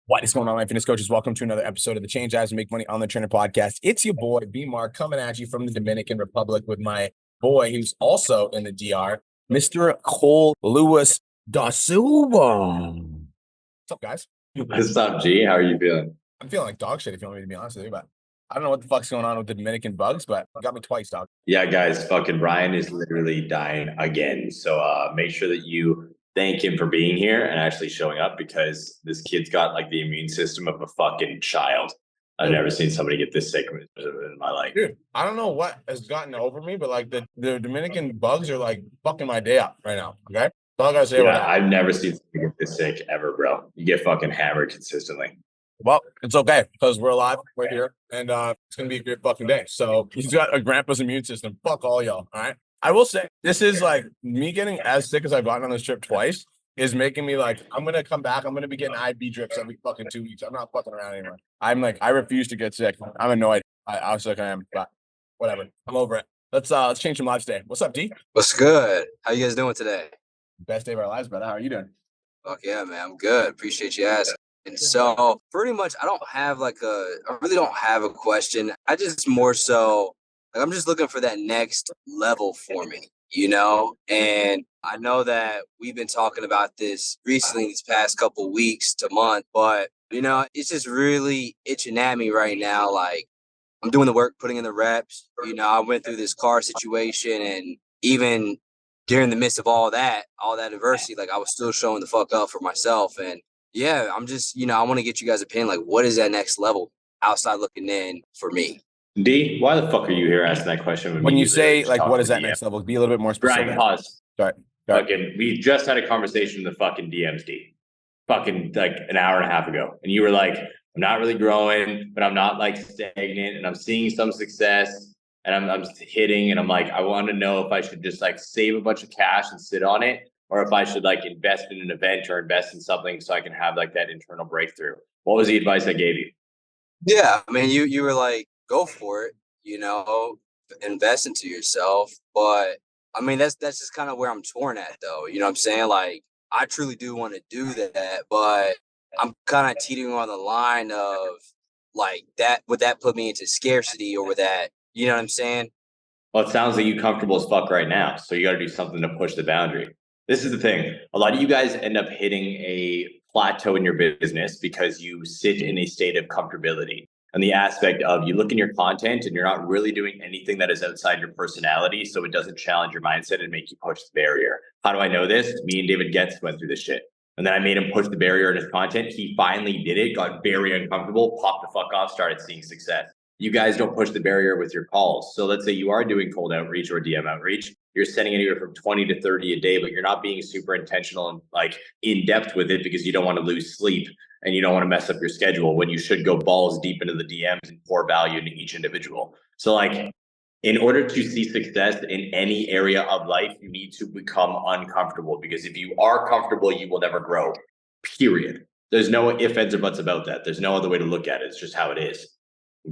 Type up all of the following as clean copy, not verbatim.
What is going on, my fitness coaches? Welcome to another episode of the Change Lives and Make Money on the Trainer podcast. It's your boy, B-Mark, coming at you from the Dominican Republic with my boy, who's also in the DR, Mr. Cole Lewis da Silva. What's up, guys? What's up, G? How are you feeling? I'm feeling like dog shit, if you want me to be honest with you, but I don't know what the fuck's going on with the Dominican bugs, but it got me twice, dog. Yeah, guys, fucking Ryan is literally dying again. So make sure that you thank him for being here and actually showing up, because this kid's got like the immune system of a fucking child. I've never seen somebody get this sick in my life. Dude, I don't know what has gotten over me, but like the Dominican bugs are like fucking my day up right now. Okay. That's all I gotta say about that. I've never seen somebody get this sick ever, bro. You get fucking hammered consistently. Well, it's okay because we're alive, we're here, and it's gonna be a great fucking day. So he's got a grandpa's immune system. Fuck all y'all. All right. I will say this is like me getting as sick as I've gotten on this trip twice is making me like, I'm gonna come back. I'm gonna be getting IV drips every fucking 2 weeks. I'm not fucking around anymore. I'm like, I refuse to get sick. I'm annoyed. How sick I am, but whatever. I'm over it. Let's change some lives today. What's up, D? What's good? How you guys doing today? Best day of our lives, brother. How are you doing? Fuck yeah, man. I'm good. Appreciate you asking. And so pretty much I really don't have a question. I just more so like I'm just looking for that next level for me, And I know that we've been talking about this recently these past couple weeks to month, but it's just really itching at me right now. Like I'm doing the work, putting in the reps. I went through this car situation, and even during the midst of all that adversity, like I was still showing the fuck up for myself. And yeah, I'm just, I want to get you guys' opinion. Like, what is that next level outside looking in for me? D, why the fuck are you here asking that question? When you say like, what is that next level? Be a little bit more specific. Brian, pause. Sorry. Fucking, we just had a conversation in the fucking DMs, D. Fucking like an hour and a half ago. And you were like, I'm not really growing, but I'm not like stagnant, and I'm seeing some success, and I'm hitting, and I'm like, I want to know if I should just like save a bunch of cash and sit on it, or if I should like invest in an event or invest in something so I can have like that internal breakthrough. What was the advice I gave you? Yeah, I mean, you were like, go for it, invest into yourself. But I mean, that's just kind of where I'm torn at, though. You know what I'm saying? Like, I truly do want to do that, but I'm kind of teetering on the line of like that. Would that put me into scarcity, or would that, you know what I'm saying? Well, it sounds like you're comfortable as fuck right now. So you got to do something to push the boundary. This is the thing. A lot of you guys end up hitting a plateau in your business because you sit in a state of comfortability. And the aspect of you look in your content and you're not really doing anything that is outside your personality, so it doesn't challenge your mindset and make you push the barrier. How do I know this? Me and David Getz went through this shit. And then I made him push the barrier in his content. He finally did it, got very uncomfortable, popped the fuck off, started seeing success. You guys don't push the barrier with your calls. So let's say you are doing cold outreach or DM outreach. You're sending anywhere from 20 to 30 a day, but you're not being super intentional and like in depth with it because you don't want to lose sleep and you don't want to mess up your schedule, when you should go balls deep into the DMs and pour value into each individual. So like, in order to see success in any area of life, you need to become uncomfortable, because if you are comfortable, you will never grow, period. There's no ifs, ands, or buts about that. There's no other way to look at it. It's just how it is.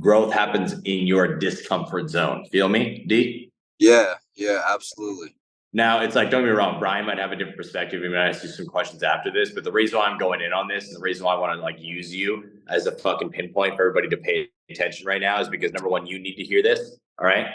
Growth happens in your discomfort zone. Feel me, D? Yeah, absolutely. Now, it's like, don't get me wrong, Brian might have a different perspective. We might ask you some questions after this, but the reason why I'm going in on this and the reason why I want to like use you as a fucking pinpoint for everybody to pay attention right now is because, number one, you need to hear this, all right?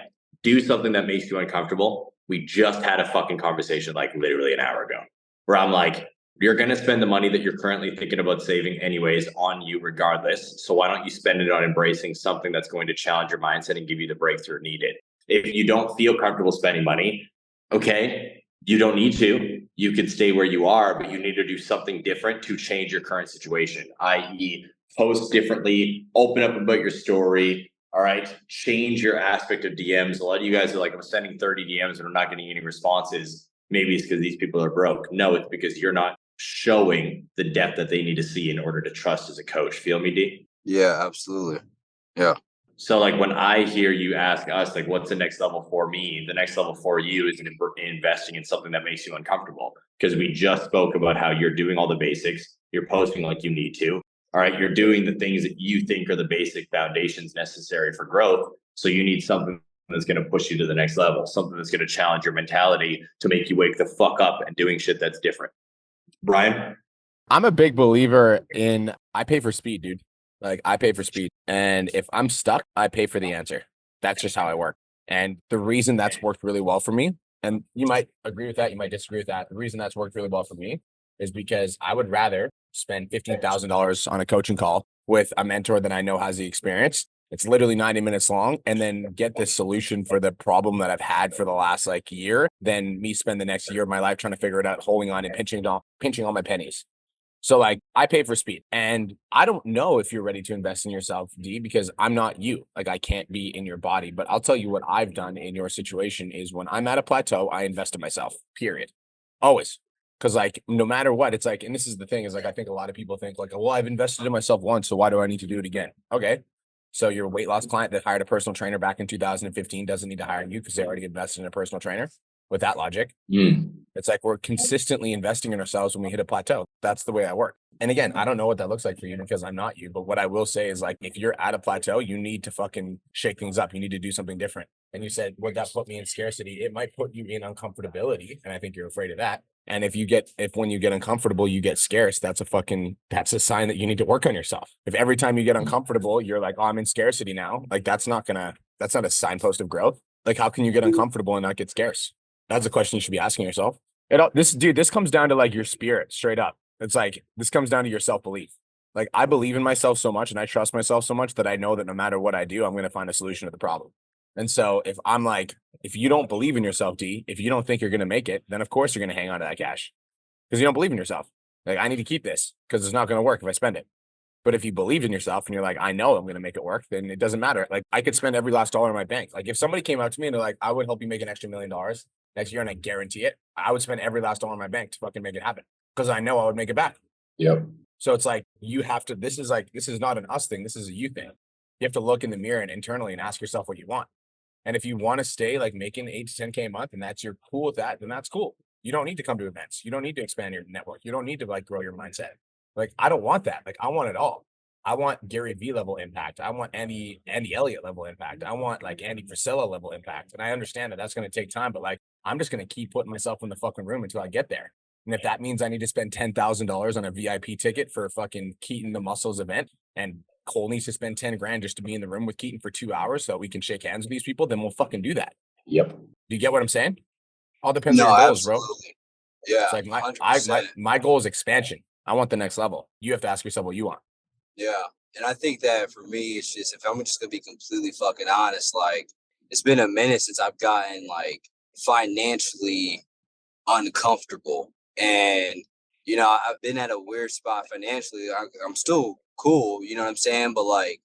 Do something that makes you uncomfortable. We just had a fucking conversation like literally an hour ago where I'm like, you're going to spend the money that you're currently thinking about saving anyways on you regardless. So why don't you spend it on embracing something that's going to challenge your mindset and give you the breakthrough needed? If you don't feel comfortable spending money, okay, you don't need to. You can stay where you are, but you need to do something different to change your current situation, i.e. post differently, open up about your story, all right? Change your aspect of DMs. A lot of you guys are like, I'm sending 30 DMs and I'm not getting any responses. Maybe it's because these people are broke. No, it's because you're not showing the depth that they need to see in order to trust as a coach. Feel me, D? Yeah, absolutely. Yeah. So like when I hear you ask us, like, what's the next level for me? The next level for you is investing in something that makes you uncomfortable, because we just spoke about how you're doing all the basics. You're posting like you need to. All right. You're doing the things that you think are the basic foundations necessary for growth. So you need something that's going to push you to the next level, something that's going to challenge your mentality to make you wake the fuck up and doing shit that's different. Brian? I'm a big believer in I pay for speed, dude. Like I pay for speed. And if I'm stuck, I pay for the answer. That's just how I work. And the reason that's worked really well for me, and you might agree with that, you might disagree with that. The reason that's worked really well for me is because I would rather spend $15,000 on a coaching call with a mentor that I know has the experience. It's literally 90 minutes long, and then get the solution for the problem that I've had for the last like year than me spend the next year of my life trying to figure it out, holding on and pinching all my pennies. So like I pay for speed, and I don't know if you're ready to invest in yourself, D, because I'm not you. Like I can't be in your body, but I'll tell you what I've done in your situation is when I'm at a plateau, I invest in myself, period. Always. Cause like no matter what, it's like, and this is the thing is like, I think a lot of people think like, well, I've invested in myself once, so why do I need to do it again? Okay. So your weight loss client that hired a personal trainer back in 2015 doesn't need to hire you because they already invested in a personal trainer. With that logic, it's like we're consistently investing in ourselves when we hit a plateau. That's the way I work. And again, I don't know what that looks like for you because I'm not you. But what I will say is like, if you're at a plateau, you need to fucking shake things up. You need to do something different. And you said, would that put me in scarcity? It might put you in uncomfortability. And I think you're afraid of that. And if when you get uncomfortable, you get scarce, that's a sign that you need to work on yourself. If every time you get uncomfortable, you're like, oh, I'm in scarcity now. Like that's not a signpost of growth. Like, how can you get uncomfortable and not get scarce? That's a question you should be asking yourself. This comes down to like your spirit straight up. It's like, this comes down to your self-belief. Like I believe in myself so much and I trust myself so much that I know that no matter what I do, I'm going to find a solution to the problem. And so if you don't believe in yourself, D, if you don't think you're going to make it, then of course you're going to hang on to that cash because you don't believe in yourself. Like I need to keep this because it's not going to work if I spend it. But if you believe in yourself and you're like, I know I'm going to make it work, then it doesn't matter. Like I could spend every last dollar in my bank. Like if somebody came out to me and they're like, I would help you make an extra $1 million next year and I guarantee it, I would spend every last dollar in my bank to fucking make it happen because I know I would make it back. Yep. So it's like, this is not an us thing. This is a you thing. You have to look in the mirror and internally and ask yourself what you want. And if you want to stay like making 8 to 10K a month and you're cool with that, then that's cool. You don't need to come to events. You don't need to expand your network. You don't need to like grow your mindset. Like, I don't want that. Like, I want it all. I want Gary V level impact. I want Andy Elliott level impact. I want like Andy Frisella level impact. And I understand that that's going to take time, but like, I'm just going to keep putting myself in the fucking room until I get there. And if that means I need to spend $10,000 on a VIP ticket for fucking Keaton the Muscles event, and Cole needs to spend 10 grand just to be in the room with Keaton for 2 hours so we can shake hands with these people, then we'll fucking do that. Yep. Do you get what I'm saying? All depends on No, your goals, bro. absolutely. Yeah. It's like 100%. my goal is expansion. I want the next level. You have to ask yourself what you want. Yeah. And I think that for me, it's just, if I'm just gonna be completely fucking honest, like it's been a minute since I've gotten like financially uncomfortable. And, you know, I've been at a weird spot financially. I'm still cool, you know what I'm saying? But like,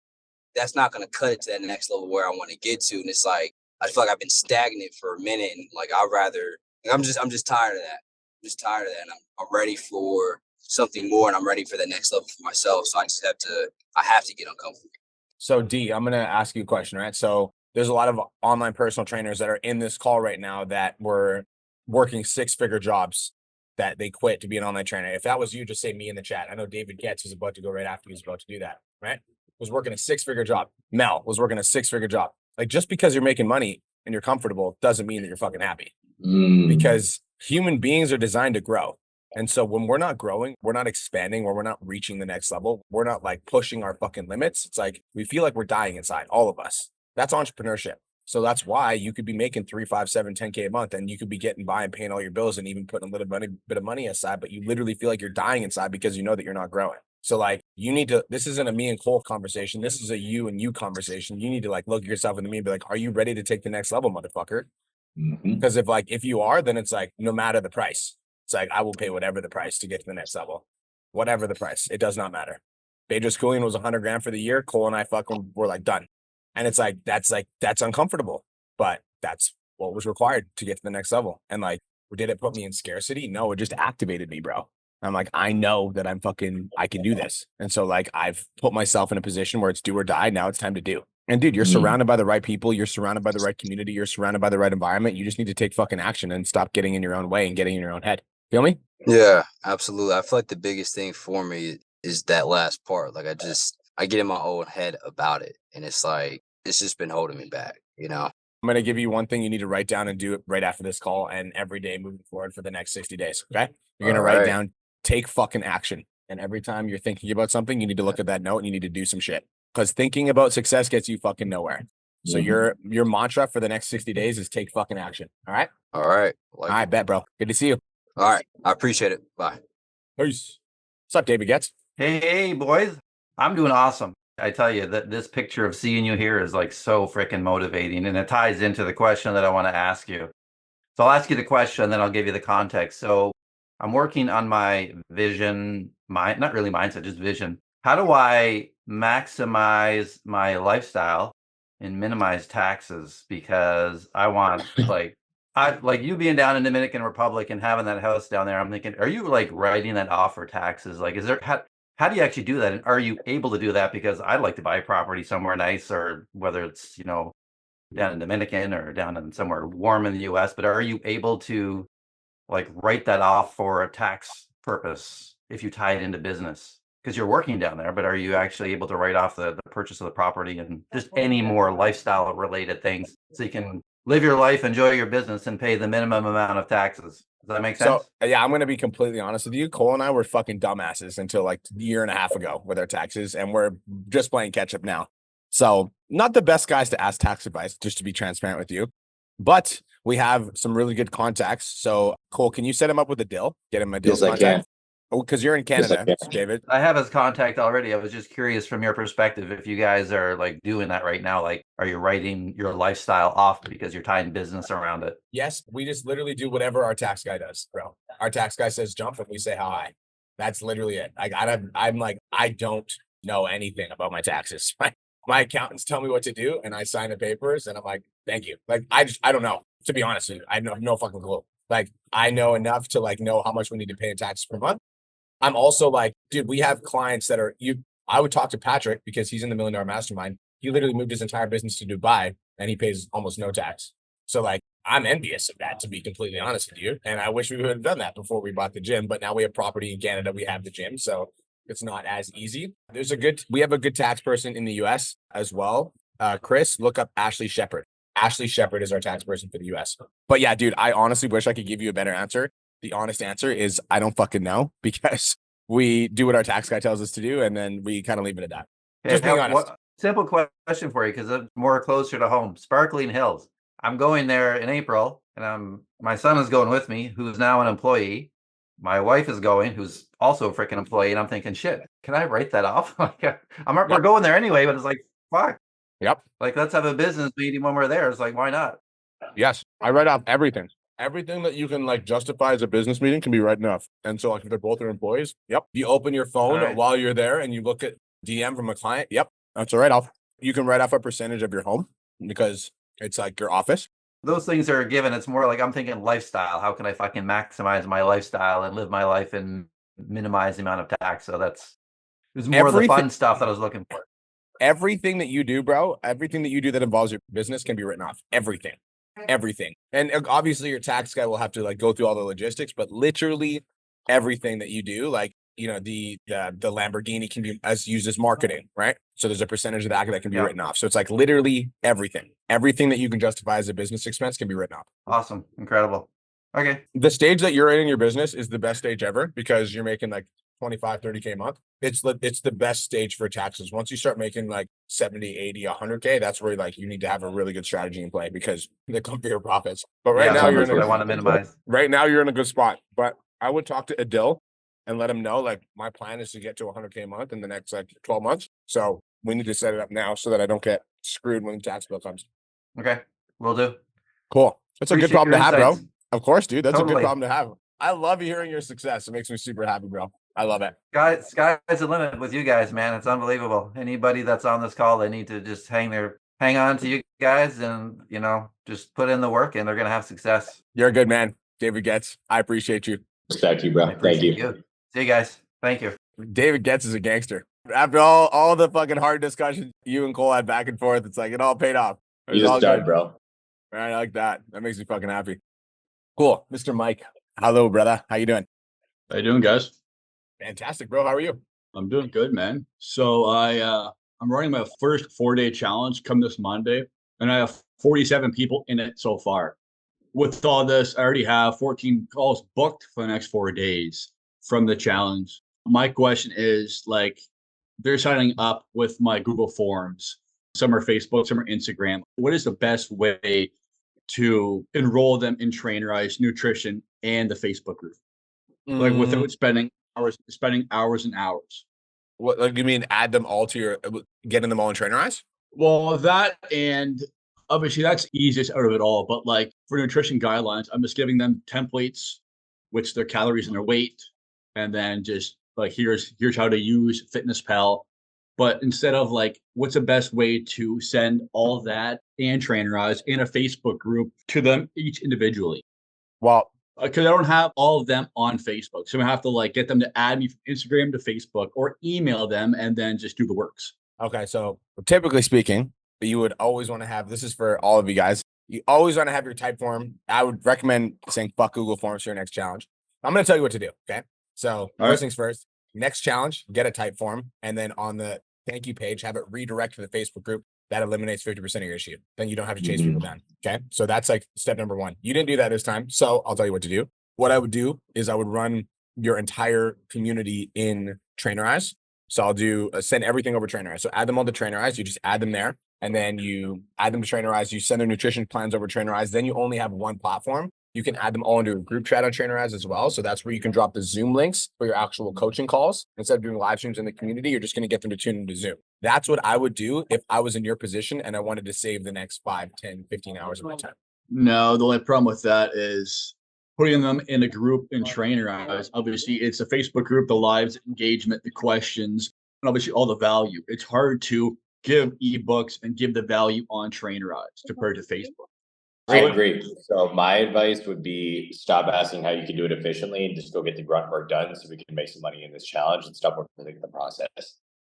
that's not going to cut it to that next level where I want to get to. And it's like, I feel like I've been stagnant for a minute. And like, I'm just tired of that. I'm just tired of that. And I'm ready for something more, and I'm ready for the next level for myself. So I have to get uncomfortable. So D, I'm going to ask you a question, right? So there's a lot of online personal trainers that are in this call right now that were working 6-figure jobs that they quit to be an online trainer. If that was you, just say me in the chat. I know David Getz is about to go right after he's about to do that, right? Was working a 6-figure job. Mel was working a 6-figure job. Like just because you're making money and you're comfortable doesn't mean that you're fucking happy. Because human beings are designed to grow. And so when we're not growing, we're not expanding, or we're not reaching the next level, we're not like pushing our fucking limits. It's like we feel like we're dying inside, all of us. That's entrepreneurship. So that's why you could be making 3, 5, 7, 10K a month, and you could be getting by and paying all your bills and even putting a little bit of money aside, but you literally feel like you're dying inside because you know that you're not growing. So like you need to, this isn't a me and Cole conversation. This is a you and you conversation. You need to like look at yourself in the mirror and be like, are you ready to take the next level, motherfucker? Because if you are, then it's like, no matter the price, it's like, I will pay whatever the price to get to the next level, whatever the price, it does not matter. Bedros Keuilian was 100 grand for the year. Cole and I fucking were like done. And it's like, that's uncomfortable, but that's what was required to get to the next level. And like, did it put me in scarcity? No, it just activated me, bro. I'm like, I know that I can do this. And so like, I've put myself in a position where it's do or die. Now it's time to do. And dude, you're surrounded by the right people. You're surrounded by the right community. You're surrounded by the right environment. You just need to take fucking action and stop getting in your own way and getting in your own head. Feel me? Yeah, absolutely. I feel like the biggest thing for me is that last part. Like I get in my own head about it, and it's like it's just been holding me back, you know. I'm going to give you one thing you need to write down and do it right after this call and every day moving forward for the next 60 days. Okay. You're going to write down, take fucking action. And every time you're thinking about something, you need to look at that note and you need to do some shit. Because thinking about success gets you fucking nowhere. So your mantra for the next 60 days is take fucking action. All right. All right. All right, bet, bro. Good to see you. All right. I appreciate it. Bye. Peace. What's up, David Getz? Hey, boys. I'm doing awesome. I tell you that this picture of seeing you here is like so freaking motivating, and it ties into the question that I want to ask you. So I'll ask you the question, then I'll give you the context. So I'm working on my vision, not really mindset, just vision. How do I maximize my lifestyle and minimize taxes? Because I want like you being down in Dominican Republic and having that house down there, I'm thinking, are you like writing that off for taxes? Like, how do you actually do that? And are you able to do that? Because I'd like to buy property somewhere nice, or whether it's, down in Dominican or down in somewhere warm in the US, but are you able to like write that off for a tax purpose if you tie it into business? Because you're working down there, but are you actually able to write off the purchase of the property and just any more lifestyle related things so you can live your life, enjoy your business, and pay the minimum amount of taxes? Does that make sense? So yeah, I'm gonna be completely honest with you. Cole and I were fucking dumbasses until like a year and a half ago with our taxes, and we're just playing catch up now. So not the best guys to ask tax advice, just to be transparent with you. But we have some really good contacts. So Cole, can you set him up with a deal? Get him a deal Yes, I contact? can. Oh, because you're in Yes, I Canada, can. David. I have his contact already. I was just curious from your perspective if you guys are like doing that right now. Like, are you writing your lifestyle off because you're tying business around it? Yes, we just literally do whatever our tax guy does, bro. Our tax guy says jump and we say how high. That's literally it. I'm like, I don't know anything about my taxes. My accountants tell me what to do and I sign the papers and I'm like, thank you. Like, I don't know. To be honest with you, I have no fucking clue. Like, I know enough to like know how much we need to pay in taxes per month. I'm also like, dude, we have clients that are I would talk to Patrick because he's in the $1 Million Mastermind. He literally moved his entire business to Dubai and he pays almost no tax. So like, I'm envious of that, to be completely honest with you. And I wish we would have done that before we bought the gym, but now we have property in Canada. We have the gym. So it's not as easy. We have a good tax person in the US as well. Chris, look up Ashley Shepard. Ashley Shepard is our tax person for the US. But yeah, dude, I honestly wish I could give you a better answer. The honest answer is I don't fucking know because we do what our tax guy tells us to do. And then we kind of leave it at that. Just being honest. Simple question for you, because it's more closer to home. Sparkling Hills. I'm going there in April, and my son is going with me, who's now an employee. My wife is going, who's also a freaking employee, and I'm thinking, shit, can I write that off? We're going there anyway, but it's like, fuck. Yep. Like, let's have a business meeting when we're there. It's like, why not? Yes, I write off everything. Everything that you can like justify as a business meeting can be written off. And so like if they're both your employees, yep. You open your phone while you're there and you look at DM from a client, yep, that's a write-off. You can write off a percentage of your home because it's like your office. Those things are a given. It's more like I'm thinking lifestyle. How can I fucking maximize my lifestyle and live my life and minimize the amount of tax? So it was more of the fun stuff that I was looking for. Everything that you do, bro, everything that you do that involves your business can be written off. Everything. And obviously your tax guy will have to like go through all the logistics, but literally everything that you do, like, the Lamborghini can be used as marketing, right? So there's a percentage of that can be written off. So it's like literally everything that you can justify as a business expense can be written off. Awesome. Incredible. Okay. The stage that you're in your business is the best stage ever because you're making like 25, 30K a month. It's the best stage for taxes. Once you start making like 70, 80, 100K, that's where like you need to have a really good strategy in play because they come for your profits. But right now you're I want to minimize. Right now you're in a good spot. But I would talk to Adil and let him know like my plan is to get to 100K a month in the next like 12 months. So we need to set it up now so that I don't get screwed when the tax bill comes. Okay, will do. Cool. That's a good problem to have, bro. Of course, dude. That's a good problem to have. I love hearing your success. It makes me super happy, bro. I love it. Sky's the limit with you guys, man. It's unbelievable. Anybody that's on this call, they need to just hang on to you guys and, just put in the work and they're going to have success. You're a good man, David Getz. I appreciate you. Respect you, bro. Thank you. See you guys. Thank you. David Getz is a gangster. After all the fucking hard discussions you and Cole had back and forth, it's like it all paid off. You just died, bro. All right, I like that. That makes me fucking happy. Cool. Mr. Mike. Hello, brother. How you doing? How you doing, guys? Fantastic, bro. How are you? I'm doing good, man. So I'm running my first 4-day challenge come this Monday, and I have 47 people in it so far. With all this, I already have 14 calls booked for the next 4 days from the challenge. My question is like, they're signing up with my Google Forms. Some are Facebook, some are Instagram. What is the best way to enroll them in Trainerize Nutrition and the Facebook group? Like without spending hours and hours. What, like, you mean add them all to your, getting them all in Trainerize? Well, that and obviously that's easiest out of it all. But like for nutrition guidelines, I'm just giving them templates, which their calories and their weight, and then just like here's how to use Fitness Pal. But instead of like, what's the best way to send all that and Trainerize in a Facebook group to them each individually? Well, Because I don't have all of them on Facebook, so I have to like get them to add me from Instagram to Facebook or email them and then just do the works. okay. So typically speaking, you would always want to have, this is for all of you guys. You always want to have your type form. I would recommend saying fuck Google Forms for your next challenge. I'm going to tell you what to do. Okay. So first things first, next challenge, get a type form. And then on the thank you page, have it redirect to the Facebook group. That eliminates 50% of your issue. Then you don't have to chase people down. Okay. So that's like step number one. You didn't do that this time. So I'll tell you what to do. What I would do is I would run your entire community in Trainerize. So I'll do send everything over Trainerize. So add them all to Trainerize. You just add them there. And then you add them to Trainerize. You send their nutrition plans over Trainerize. Then you only have one platform. You can add them all into a group chat on Trainerize as well. So that's where you can drop the Zoom links for your actual coaching calls. Instead of doing live streams in the community, you're just going to get them to tune into Zoom. That's what I would do if I was in your position and I wanted to save the next 5, 10, 15 hours of my time. No, the only problem with that is putting them in a group in Trainerize. Obviously, it's a Facebook group, the lives, engagement, the questions, and obviously all the value. It's hard to give ebooks and give the value on Trainerize compared to Facebook. I agree. So my advice would be stop asking how you can do it efficiently and just go get the grunt work done so we can make some money in this challenge and stop working the process.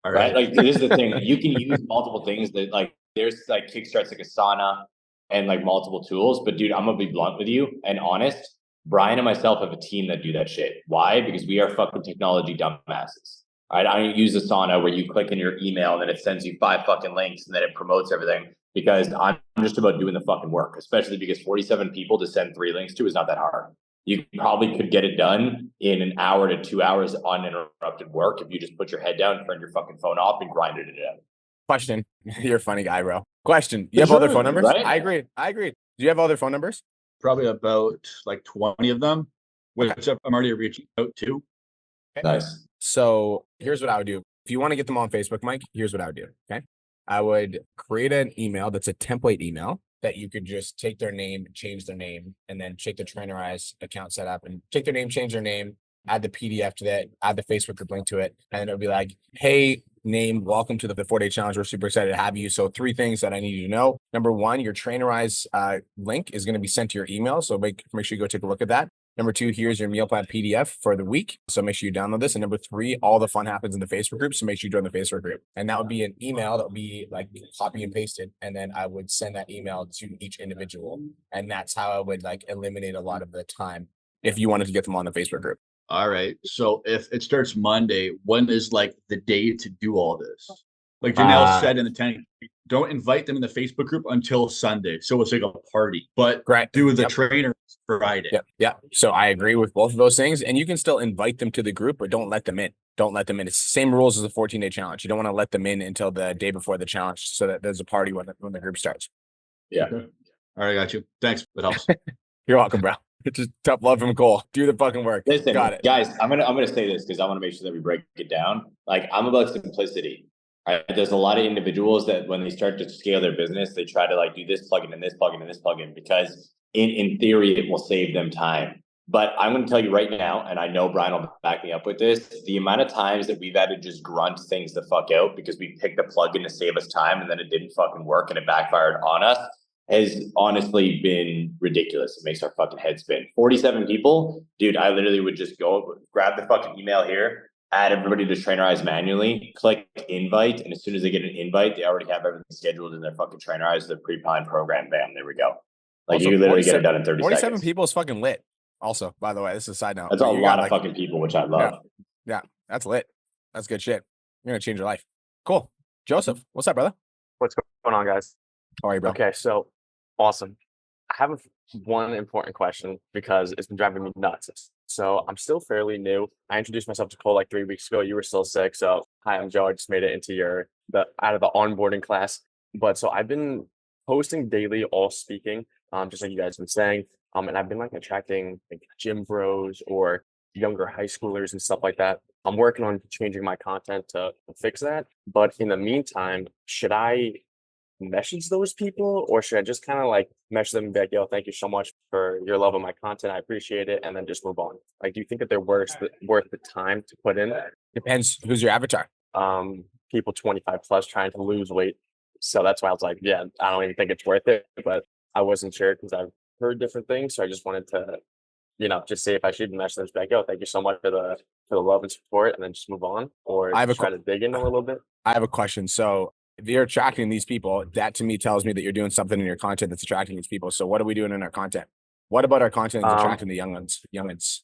All right. Like this is the thing. You can use multiple things that like there's like Kickstarts like Asana and like multiple tools. But dude, I'm gonna be blunt with you and honest. Brian and myself have a team that do that shit. Why? Because we are fucking technology dumbasses. All right. I don't use Asana where you click in your email and then it sends you 5 fucking links and then it promotes everything. Because I'm just about doing the fucking work, especially because 47 people to send 3 links to is not that hard. You probably could get it done in an hour to 2 hours uninterrupted work if you just put your head down, turn your fucking phone off, and grinded it out. Question. You're a funny guy, bro. Question. You have all their phone numbers? Right? I agree. Do you have all their phone numbers? Probably about like 20 of them, which I'm already reaching out to. Okay. Nice. So here's what I would do. If you want to get them on Facebook, Mike, here's what I would do. Okay. I would create an email that's a template email that you could just take their name, change their name, and then check the Trainerize account set up and take their name, change their name, add the PDF to that, add the Facebook group link to it. And then it'll be like, hey, name, welcome to the 4-day challenge. We're super excited to have you. So 3 things that I need you to know. Number 1, your Trainerize link is going to be sent to your email. So make sure you go take a look at that. Number 2, here's your meal plan PDF for the week. So make sure you download this. And number 3, all the fun happens in the Facebook group. So make sure you join the Facebook group. And that would be an email that would be like copy and pasted. And then I would send that email to each individual. And that's how I would like eliminate a lot of the time if you wanted to get them on the Facebook group. All right. So if it starts Monday, when is like the day to do all this? Like Janelle said in the 10, don't invite them in the Facebook group until Sunday. So it's like a party, but do the trainer Friday. Yeah. So I agree with both of those things. And you can still invite them to the group, but don't let them in. Don't let them in. It's the same rules as a 14-day challenge. You don't want to let them in until the day before the challenge so that there's a party when the group starts. Yeah. Okay. All right. I got you. Thanks. That helps. You're welcome, bro. It's just tough love from Cole. Do the fucking work. Listen, got it. Guys, I'm gonna say this because I want to make sure that we break it down. Like I'm about simplicity. Right? There's a lot of individuals that when they start to scale their business, they try to like do this plugin and this plugin and this plugin because in theory it will save them time. But I'm going to tell you right now, and I know Brian will back me up with this, the amount of times that we've had to just grunt things the fuck out because we picked a plugin to save us time and then it didn't fucking work and it backfired on us has honestly been ridiculous. It makes our fucking head spin. 47 people, dude, I literally would just go grab the fucking email here, add everybody to Trainerize manually, click invite, and as soon as they get an invite, they already have everything scheduled in their fucking Trainerize, their pre-planned program. Bam, there we go. Like also, you literally get it done in 30 47 seconds. 47 people is fucking lit. Also, by the way, this is a side note. That's a lot of fucking people, which I love. Yeah, that's lit. That's good shit. You're going to change your life. Cool. Joseph, what's up, brother? What's going on, guys? How are you, bro? Okay, so awesome. I have one important question because it's been driving me nuts So I'm still fairly new. I introduced myself to Cole like 3 weeks ago. You were still sick. So hi, I'm Joe. I just made it into out of the onboarding class. But so I've been posting daily, all speaking, just like you guys have been saying. And I've been like attracting like gym bros or younger high schoolers and stuff like that. I'm working on changing my content to fix that. But in the meantime, should I message those people, or should I just kind of like message them and be like, yo, thank you so much for your love of my content. I appreciate it. And then just move on. Like, do you think that they're worth the time to put in? Depends who's your avatar. People 25 plus trying to lose weight. So that's why I was like, yeah, I don't even think it's worth it. But I wasn't sure because I've heard different things. So I just wanted to, just see if I should message them and be like, yo, thank you so much for the love and support, and then just move on, or I have a try to dig in a little bit. I have a question. So if you're attracting these people, that to me tells me that you're doing something in your content that's attracting these people. So what are we doing in our content? What about our content is attracting the youngins?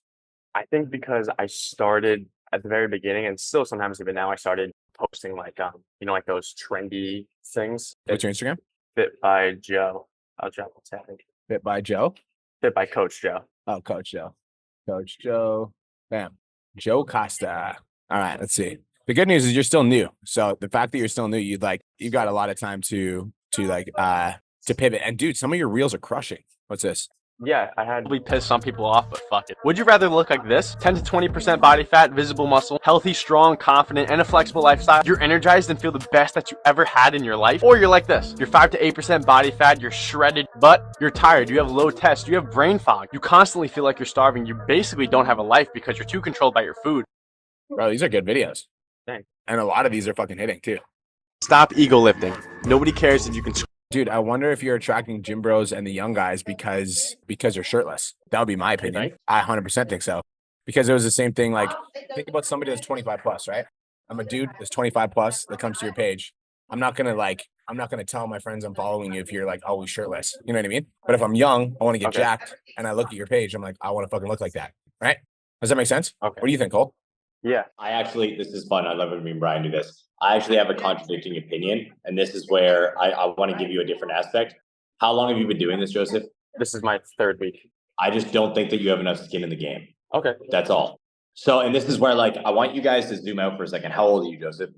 I think because I started at the very beginning, and still sometimes even now, I started posting like like those trendy things. What's your Instagram? Fit by Joe. I'll drop the tag. Fit by Joe? Fit by Coach Joe. Oh, Coach Joe. Coach Joe. Bam. Joe Costa. All right, let's see. The good news is you're still new. So the fact that you're still new, you've got a lot of time to pivot. And dude, some of your reels are crushing. What's this? Yeah, I had Probably piss some people off, but fuck it. Would you rather look like this? 10 to 20% body fat, visible muscle, healthy, strong, confident, and a flexible lifestyle? You're energized and feel the best that you ever had in your life? Or you're like this. You're 5 to 8% body fat, you're shredded, but you're tired, you have low test, you have brain fog, you constantly feel like you're starving, you basically don't have a life because you're too controlled by your food. Bro, these are good videos. Thanks. And a lot of these are fucking hitting too. Stop ego lifting. Nobody cares if you can. Dude, I wonder if you're attracting gym bros and the young guys because you're shirtless. That would be my opinion. think? I 100% think so. Because it was the same thing. Like, think about somebody that's 25 plus, right? I'm a dude that's 25 plus that comes to your page. I'm not gonna tell my friends I'm following you if you're like always shirtless. You know what I mean? But if I'm young, I want to get Okay. jacked, and I look at your page, I'm like, I want to fucking look like that, right? Does that make sense? Okay. What do you think, Cole? Yeah. This is fun. I love it when me and Brian do this. I actually have a contradicting opinion, and this is where I want to give you a different aspect. How long have you been doing this, Joseph? This is my 3rd week. I just don't think that you have enough skin in the game. Okay. That's all. So, and this is where I want you guys to zoom out for a second. How old are you, Joseph?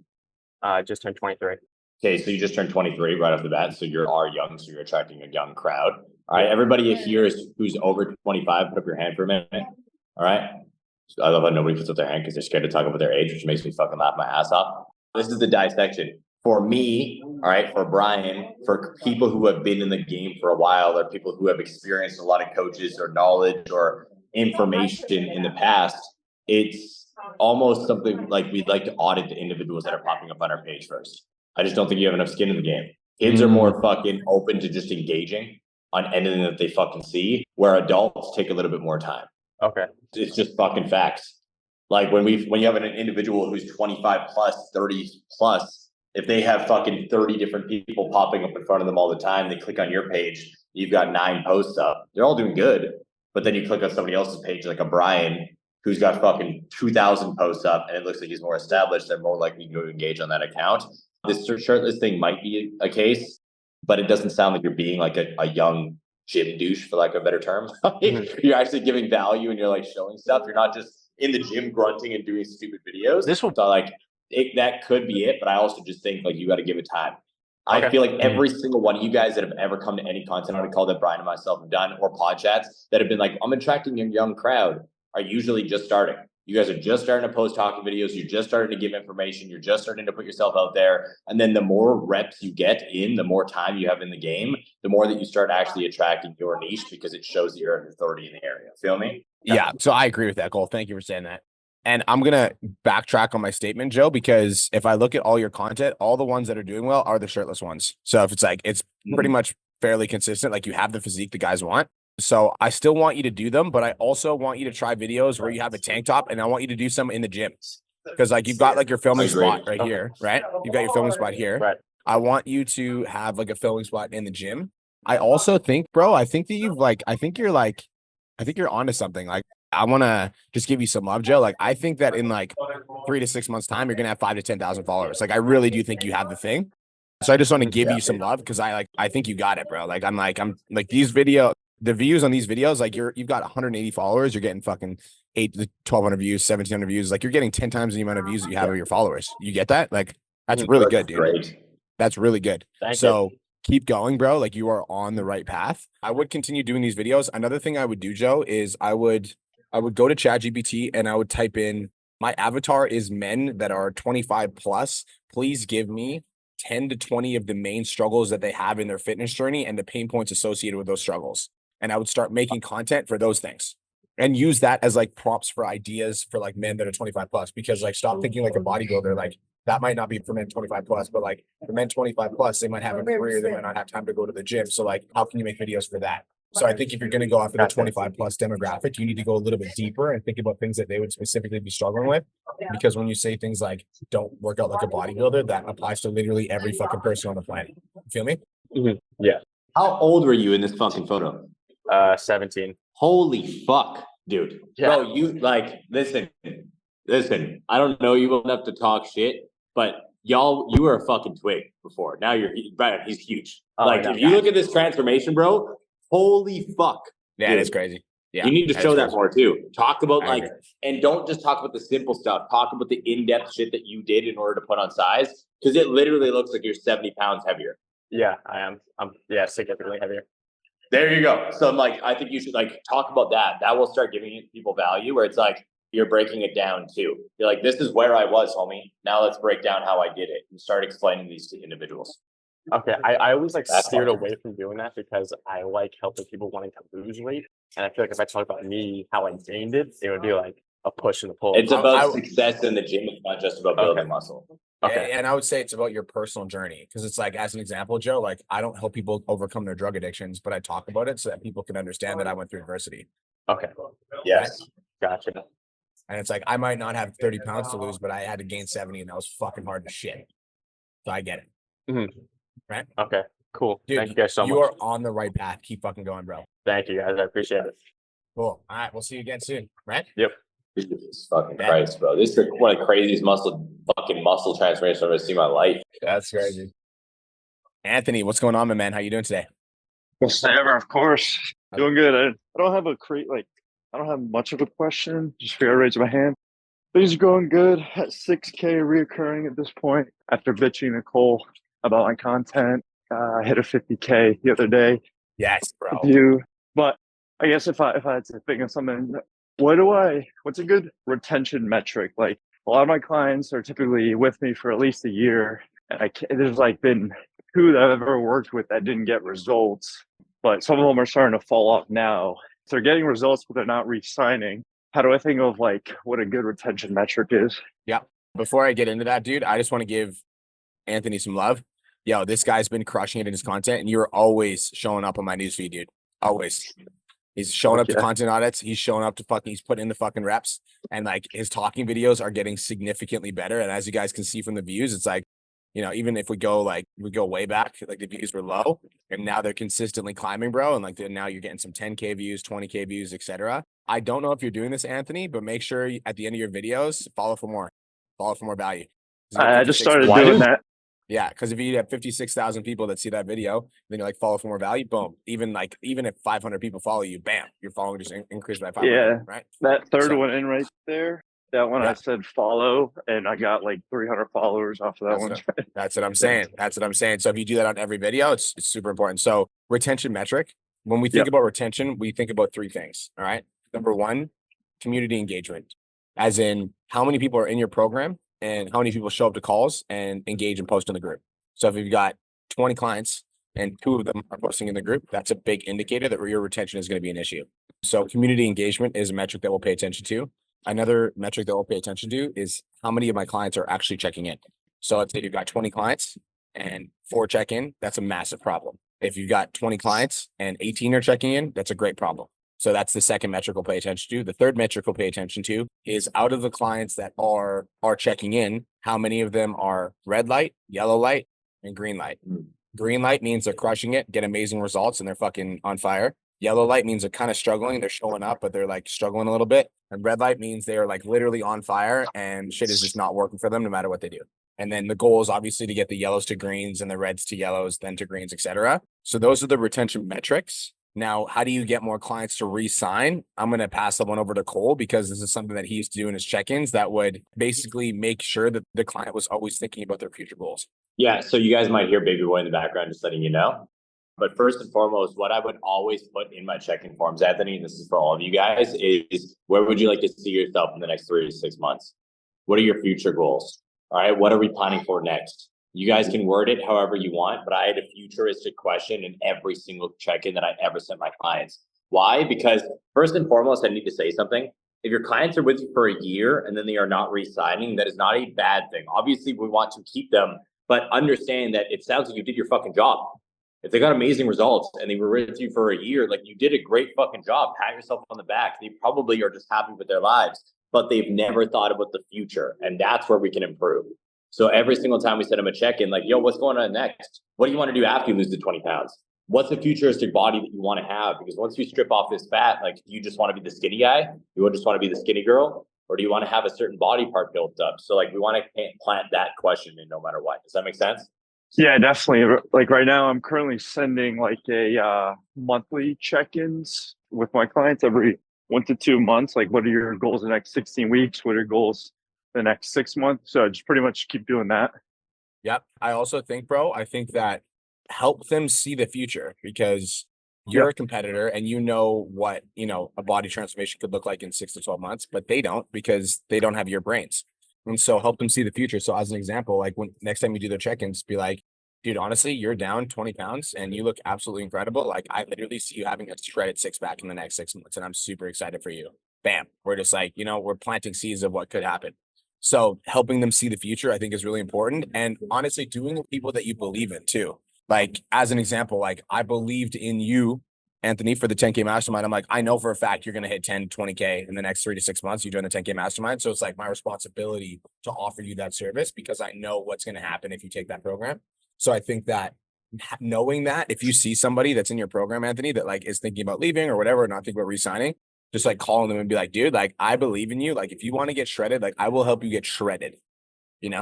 Just turned 23. Okay, so you just turned 23 right off the bat. So you are young, so you're attracting a young crowd. All right, everybody here who's over 25, put up your hand for a minute. All right. I love how nobody puts up their hand because they're scared to talk about their age, which makes me fucking laugh my ass off. This is the dissection. For me, all right, for Brian, for people who have been in the game for a while, or people who have experienced a lot of coaches or knowledge or information in the past, it's almost something like we'd like to audit the individuals that are popping up on our page first. I just don't think you have enough skin in the game. Kids are more fucking open to just engaging on anything that they fucking see, where adults take a little bit more time. Okay. It's just fucking facts. Like when you have an individual who's 25 plus, 30 plus, if they have fucking 30 different people popping up in front of them all the time, they click on your page, you've got 9 posts up. They're all doing good. But then you click on somebody else's page, like a Brian, who's got fucking 2,000 posts up, and it looks like he's more established. They're more likely to engage on that account. This shirtless thing might be a case, but it doesn't sound like you're being like a young gym douche, for lack of a better term. You're actually giving value and you're like showing stuff. You're not just in the gym grunting and doing stupid videos. That could be it, but I also just think like you got to give it time. Okay. I feel like every single one of you guys that have ever come to any content article that Brian and myself have done, or PODCHATS, that have been like, I'm attracting a young crowd, are usually just starting. You guys are just starting to post hockey videos. You're just starting to give information. You're just starting to put yourself out there. And then the more reps you get in, the more time you have in the game, the more that you start actually attracting your niche, because it shows that you're an authority in the area. Feel me? Yeah. So I agree with that, Cole. Thank you for saying that. And I'm going to backtrack on my statement, Joe, because if I look at all your content, all the ones that are doing well are the shirtless ones. So if it's like, it's pretty much fairly consistent, like you have the physique the guys want. So I still want you to do them, but I also want you to try videos where you have a tank top, and I want you to do some in the gym. Because like you've got like your filming spot right here, right? You've got your filming spot here. Right. I want you to have like a filming spot in the gym. I also think, bro, I think you're onto something. Like I want to just give you some love, Joe. Like I think that in like 3 to 6 months time, you're going to have 5 to 10,000 followers. Like I really do think you have the thing. So I just want to give you some love, because I think you got it, bro. Like I'm like the views on these videos, like you've got 180 followers, you're getting fucking 8 to 1,200 views, 1,700 views. Like you're getting 10 times the amount of views that you have of your followers. You get that? Like that's really good, dude. Great. That's really good. Thank So keep going, bro. Like you are on the right path. I would continue doing these videos. Another thing I would do, Joe, is I would go to ChatGPT and I would type in, my avatar is men that are 25 plus. Please give me 10 to 20 of the main struggles that they have in their fitness journey and the pain points associated with those struggles. And I would start making content for those things and use that as like prompts for ideas for like men that are 25 plus, because like stop thinking like a bodybuilder, like that might not be for men 25 plus, but like for men 25 plus, they might have a career, they might not have time to go to the gym. So like, how can you make videos for that? So I think if you're going to go after the 25 plus demographic, you need to go a little bit deeper and think about things that they would specifically be struggling with. Because when you say things like, don't work out like a bodybuilder, that applies to literally every fucking person on the planet. You feel me? Yeah. How old were you in this fucking photo? 17. Holy fuck, dude. Yeah. Bro, you like, listen, I don't know you well enough to talk shit, but you were a fucking twig before. Now he's huge. Like, if you look at this transformation, bro, holy fuck. Yeah, dude. it's crazy. Yeah, you need to show that crazy. more too. Talk about I like, agree. and don't just talk about the simple stuff. Talk about the in-depth shit that you did in order to put on size, because it literally looks like you're 70 pounds heavier. Yeah, I am. I'm significantly heavier. There you go. So I'm like, I think you should like talk about that. That will start giving people value, where it's like you're breaking it down too. You're like, this is where I was, homie. Now let's break down how I did it and start explaining these to individuals. Okay, I always like That's steered awesome. away from doing that because I like helping people wanting to lose weight, and I feel like if I talk about me, how I gained it, it would be like a push and a pull. It's about success in the gym. It's not just about building Okay. muscle. Okay. And I would say it's about your personal journey, because it's like, as an example, Joe, like I don't help people overcome their drug addictions, but I talk about it so that people can understand that I went through adversity. Okay. Yes. Gotcha. And it's like, I might not have 30 pounds to lose, but I had to gain 70 and that was fucking hard to shit. So I get it. Mm-hmm. Right? Okay. Cool. Dude, Thank you guys so much. You are on the right path. Keep fucking going, bro. Thank you guys. I appreciate it. Cool. All right. We'll see you again soon. Right? Yep. Jesus fucking Christ, bro. This is one of the craziest muscle transformations I've ever seen in my life. That's crazy. Anthony, what's going on, my man? How you doing today? Best ever, of course. Doing good. I don't have I don't have much of a question. Just figured I'd raise my hand. Things are going good. At 6K reoccurring at this point. After bitching Nicole about my content, I hit a 50K the other day. Yes, bro. But I guess if I had to think of something, what's a good retention metric? Like, a lot of my clients are typically with me for at least a year, and there's like been 2 that I've ever worked with that didn't get results, but some of them are starting to fall off now. So they're getting results, but they're not re-signing. How do I think of like what a good retention metric is? Yeah. Before I get into that, dude, I just want to give Anthony some love. Yo, this guy's been crushing it in his content, and you're always showing up on my newsfeed, dude. Always. He's showing up to content audits. He's showing up to he's putting in the fucking reps, and like his talking videos are getting significantly better. And as you guys can see from the views, it's like, you know, even if we go way back, like the views were low and now they're consistently climbing, bro. And like now you're getting some 10K views, 20K views, etc. I don't know if you're doing this, Anthony, but make sure at the end of your videos, follow for more value. I just started doing that. Yeah, because if you have 56,000 people that see that video, then you're like, follow for more value. Boom. Even if 500 people follow you, bam, your following just increased by 500. Yeah, right. That third one in right there. That one I said follow, and I got like 300 followers off of that one. That's what I'm saying. So if you do that on every video, it's super important. So retention metric. When we think about retention, we think about 3 things. All right. Number 1, community engagement, as in how many people are in your program and how many people show up to calls and engage and post in the group. So if you've got 20 clients and 2 of them are posting in the group, that's a big indicator that your retention is going to be an issue. So community engagement is a metric that we'll pay attention to. Another metric that we'll pay attention to is how many of my clients are actually checking in. So let's say you've got 20 clients and 4 check in, that's a massive problem. If you've got 20 clients and 18 are checking in, that's a great problem. So that's the second metric we'll pay attention to. The third metric we'll pay attention to is, out of the clients that are checking in, how many of them are red light, yellow light, and green light. Green light means they're crushing it, get amazing results, and they're fucking on fire. Yellow light means they're kind of struggling. They're showing up, but they're like struggling a little bit. And red light means they are like literally on fire and shit is just not working for them no matter what they do. And then the goal is obviously to get the yellows to greens and the reds to yellows, then to greens, etc. So those are the retention metrics. Now, how do you get more clients to re-sign? I'm going to pass that one over to Cole because this is something that he used to do in his check-ins that would basically make sure that the client was always thinking about their future goals. Yeah, so you guys might hear baby boy in the background, just letting you know. But first and foremost, what I would always put in my check-in forms, Anthony, and this is for all of you guys, is where would you like to see yourself in the next 3 to 6 months? What are your future goals? All right, what are we planning for next? You guys can word it however you want, but I had a futuristic question in every single check-in that I ever sent my clients. Why? Because first and foremost, I need to say something. If your clients are with you for a year and then they are not re-signing, that is not a bad thing. Obviously, we want to keep them, but understand that it sounds like you did your fucking job. If they got amazing results and they were with you for a year, like you did a great fucking job, pat yourself on the back. They probably are just happy with their lives, but they've never thought about the future. And that's where we can improve. So every single time we send them a check-in, like, yo, what's going on next? What do you want to do after you lose the 20 pounds? What's the futuristic body that you want to have? Because once you strip off this fat, like, do you just want to be the skinny guy? You just want to be the skinny girl? Or do you want to have a certain body part built up? So like, we want to plant that question in no matter what. Does that make sense? Yeah, definitely. Like right now, I'm currently sending like a monthly check-ins with my clients every 1 to 2 months. Like, what are your goals the next 16 weeks? What are your goals the next 6 months? So I just pretty much keep doing that. Yep. I also think, bro, I think that help them see the future because you're a competitor and you know what, a body transformation could look like in 6 to 12 months, but they don't because they don't have your brains. And so help them see the future. So as an example, like when next time you do their check-ins, be like, dude, honestly, you're down 20 pounds and you look absolutely incredible. Like I literally see you having a shredded six pack in the next 6 months and I'm super excited for you. Bam. We're just like, we're planting seeds of what could happen. So helping them see the future, I think is really important. And honestly, doing with people that you believe in too. Like as an example, like I believed in you, Anthony, for the 10K mastermind. I'm like, I know for a fact you're going to hit 10, 20K in the next 3 to 6 months. You join the 10K mastermind. So it's like my responsibility to offer you that service because I know what's going to happen if you take that program. So I think that knowing that if you see somebody that's in your program, Anthony, that like is thinking about leaving or whatever, not thinking about re-signing, just like calling them and be like, dude, like I believe in you. Like if you want to get shredded, like I will help you get shredded,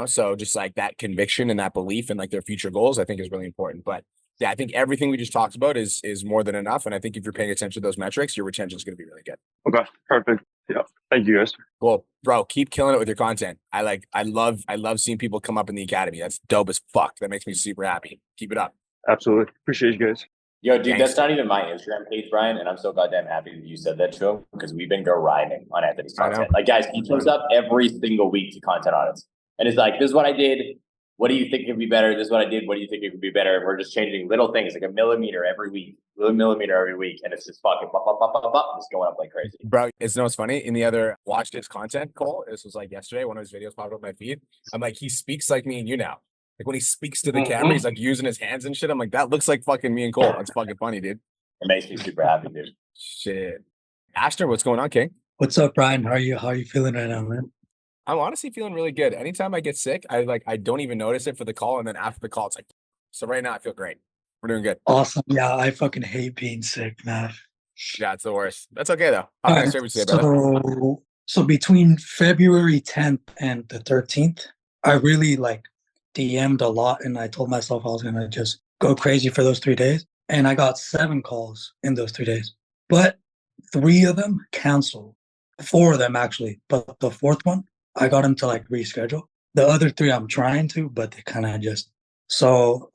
So just like that conviction and that belief and like their future goals, I think is really important. But yeah, I think everything we just talked about is more than enough. And I think if you're paying attention to those metrics, your retention is going to be really good. Okay, perfect. Yeah, thank you guys. Cool, bro. Keep killing it with your content. I love seeing people come up in the academy. That's dope as fuck. That makes me super happy. Keep it up. Absolutely. Appreciate you guys. Yo, dude, Thanks. that's not even my Instagram page, Brian, and I'm so goddamn happy that you said that to him because we've been grinding on Anthony's I know. content. Like, guys, he comes up every single week to content audits, and it's like, this is what I did. What do you think could be better? This is what I did. What do you think it could be better? And we're just changing little things, like a millimeter every week, and it's just fucking just going up like crazy. Bro, it's what's funny. In the other watched his content, Cole. This was like yesterday. One of his videos popped up my feed. I'm like, he speaks like me and you now. Like when he speaks to the camera, he's like using his hands and shit. I'm like, that looks like fucking me and Cole. That's fucking funny, dude. It makes me super happy, dude. Shit. Ashton, what's going on, King? What's up, Brian? How are you feeling right now, man? I'm honestly feeling really good. Anytime I get sick, I don't even notice it for the call. And then after the call, it's like, so right now I feel great. We're doing good. Awesome. Yeah, I fucking hate being sick, man. Yeah, it's the worst. That's okay though. All How right, can I serve you today, brother? so between February 10th and the 13th, I really DM'd a lot and I told myself I was gonna just go crazy for those 3 days. And I got 7 calls in those 3 days. But 3 of them canceled. 4 of them actually. But the 4th one, I got him to reschedule. The other 3 I'm trying to, but they kind of just so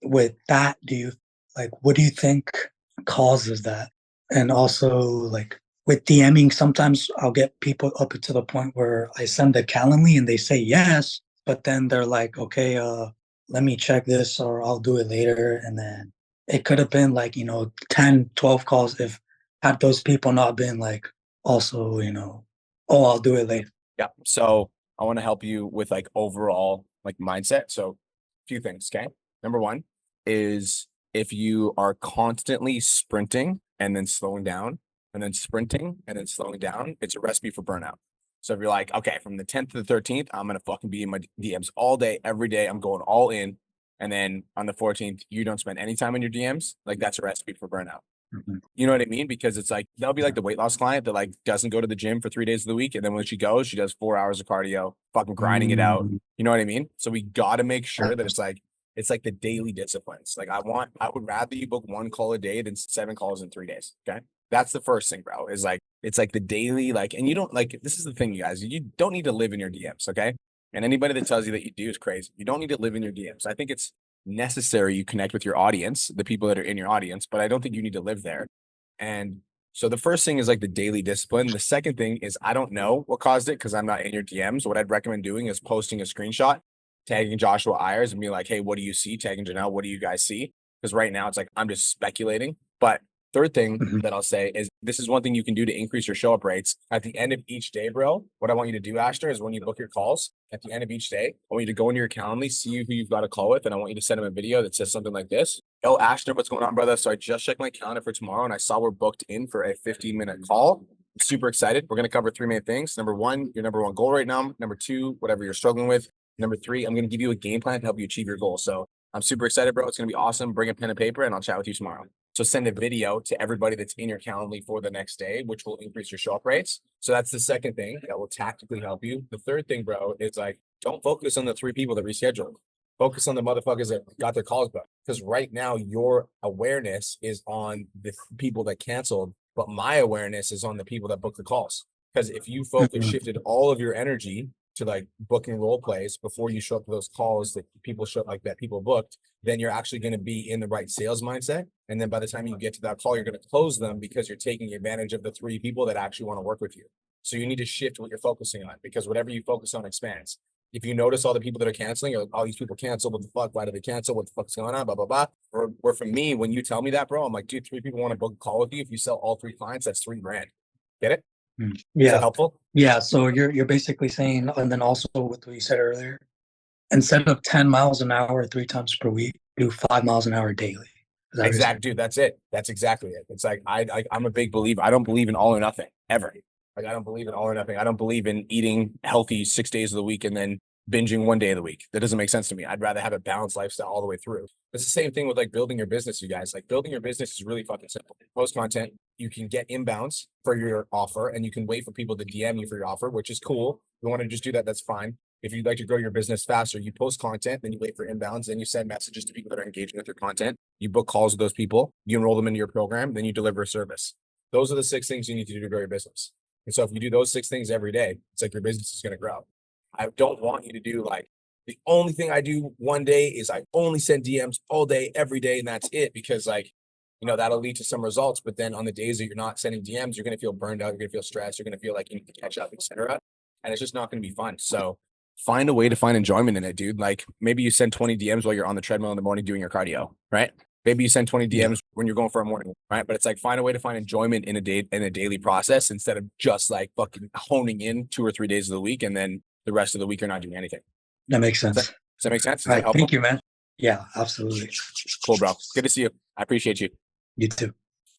with that, what do you think causes that? And also with DMing, sometimes I'll get people up to the point where I send the Calendly and they say yes, but then they're like, okay, let me check this or I'll do it later. And then it could have been 10, 12 calls if had those people not been also, oh, I'll do it later. Yeah. So I want to help you with overall mindset. So a few things. Okay. Number one is if you are constantly sprinting and then slowing down and then sprinting and then slowing down, it's a recipe for burnout. So if you're like, okay, from the 10th to the 13th, I'm going to fucking be in my DMs all day, every day. I'm going all in. And then on the 14th, you don't spend any time in your DMs. That's a recipe for burnout. Mm-hmm. You know what I mean? Because it's that'll be the weight loss client that doesn't go to the gym for 3 days of the week. And then when she goes, she does 4 hours of cardio, fucking grinding it out. You know what I mean? So we got to make sure that it's It's like the daily disciplines. Like I would rather you book 1 call a day than 7 calls in 3 days. Okay. That's the first thing, bro, is like, it's like the daily, like, and you don't like, this is the thing, you guys, you don't need to live in your DMs. Okay. And anybody that tells you that you do is crazy. You don't need to live in your DMs. I think it's necessary you connect with your audience, the people that are in your audience, but I don't think you need to live there. And so the first thing is like the daily discipline. The second thing is I don't know what caused it because I'm not in your DMs. What I'd recommend doing is posting a screenshot, tagging Joshua Ayers and be like, hey, what do you see? Tagging Janelle, what do you guys see? Because right now it's like I'm just speculating. But third thing that I'll say is this is one thing you can do to increase your show up rates. At the end of each day, bro, what I want you to do, Ashton, is when you book your calls, at the end of each day, I want you to go into your Calendly, see who you've got a call with, and I want you to send them a video that says something like this. Yo, Ashton, what's going on, brother? So I just checked my calendar for tomorrow and I saw we're booked in for a 15-minute call. I'm super excited. We're going to cover 3 main things. Number 1, your number 1 goal right now. Number 2, whatever you're struggling with. Number 3, I'm going to give you a game plan to help you achieve your goal. So I'm super excited, bro. It's going to be awesome. Bring a pen and paper and I'll chat with you tomorrow. So send a video to everybody that's in your Calendly for the next day, which will increase your show up rates. So that's the second thing that will tactically help you. The third thing, bro, is like, don't focus on the 3 people that rescheduled. Focus on the motherfuckers that got their calls back. Because right now your awareness is on the people that canceled, but my awareness is on the people that booked the calls. Because if you shifted all of your energy to like booking role plays before you show up to those calls that people show like that people booked, then you're actually going to be in the right sales mindset. And then by the time you get to that call, you're going to close them because you're taking advantage of the 3 people that actually want to work with you. So you need to shift what you're focusing on because whatever you focus on expands. If you notice all the people that are canceling, or all these people cancel, what the fuck? Why do they cancel? What the fuck's going on? Blah, blah, blah. Or for me, when you tell me that, bro, I'm like, dude, 3 people want to book a call with you. If you sell all 3 clients, that's $3 grand. Get it? Is that helpful? Yeah. So you're basically saying, and then also with what you said earlier, instead of 10 miles an hour 3 times per week, do 5 miles an hour daily. Exactly, dude. That's it. That's exactly it. It's like I'm a big believer. I don't believe in all or nothing ever. Like I don't believe in all or nothing. I don't believe in eating healthy 6 days of the week and then binging 1 day of the week. That doesn't make sense to me. I'd rather have a balanced lifestyle all the way through. It's the same thing with like building your business, you guys. Like building your business is really fucking simple. Post content, you can get inbounds for your offer and you can wait for people to DM you for your offer, which is cool. If you want to just do that, that's fine. If you'd like to grow your business faster, you post content, then you wait for inbounds, then you send messages to people that are engaging with your content. You book calls with those people, you enroll them into your program, then you deliver a service. Those are the 6 things you need to do to grow your business. And so if you do those 6 things every day, it's like your business is going to grow. I don't want you to do like, the only thing I do one day is I only send DMs all day, every day, and that's it. Because like, you know, that'll lead to some results. But then on the days that you're not sending DMs, you're going to feel burned out. You're going to feel stressed. You're going to feel like you need to catch up, etc. And it's just not going to be fun. So find a way to find enjoyment in it, dude. Like maybe you send 20 DMs while you're on the treadmill in the morning doing your cardio, right? Maybe you send 20 DMs when you're going for a morning, right? But it's like find a way to find enjoyment in a daily process instead of just like fucking honing in 2 or 3 days of the week and then the rest of the week you're not doing anything. That makes sense. Does that make sense? All right. Thank you, man. Yeah, absolutely. Cool, bro. Good to see you. I appreciate you. You too.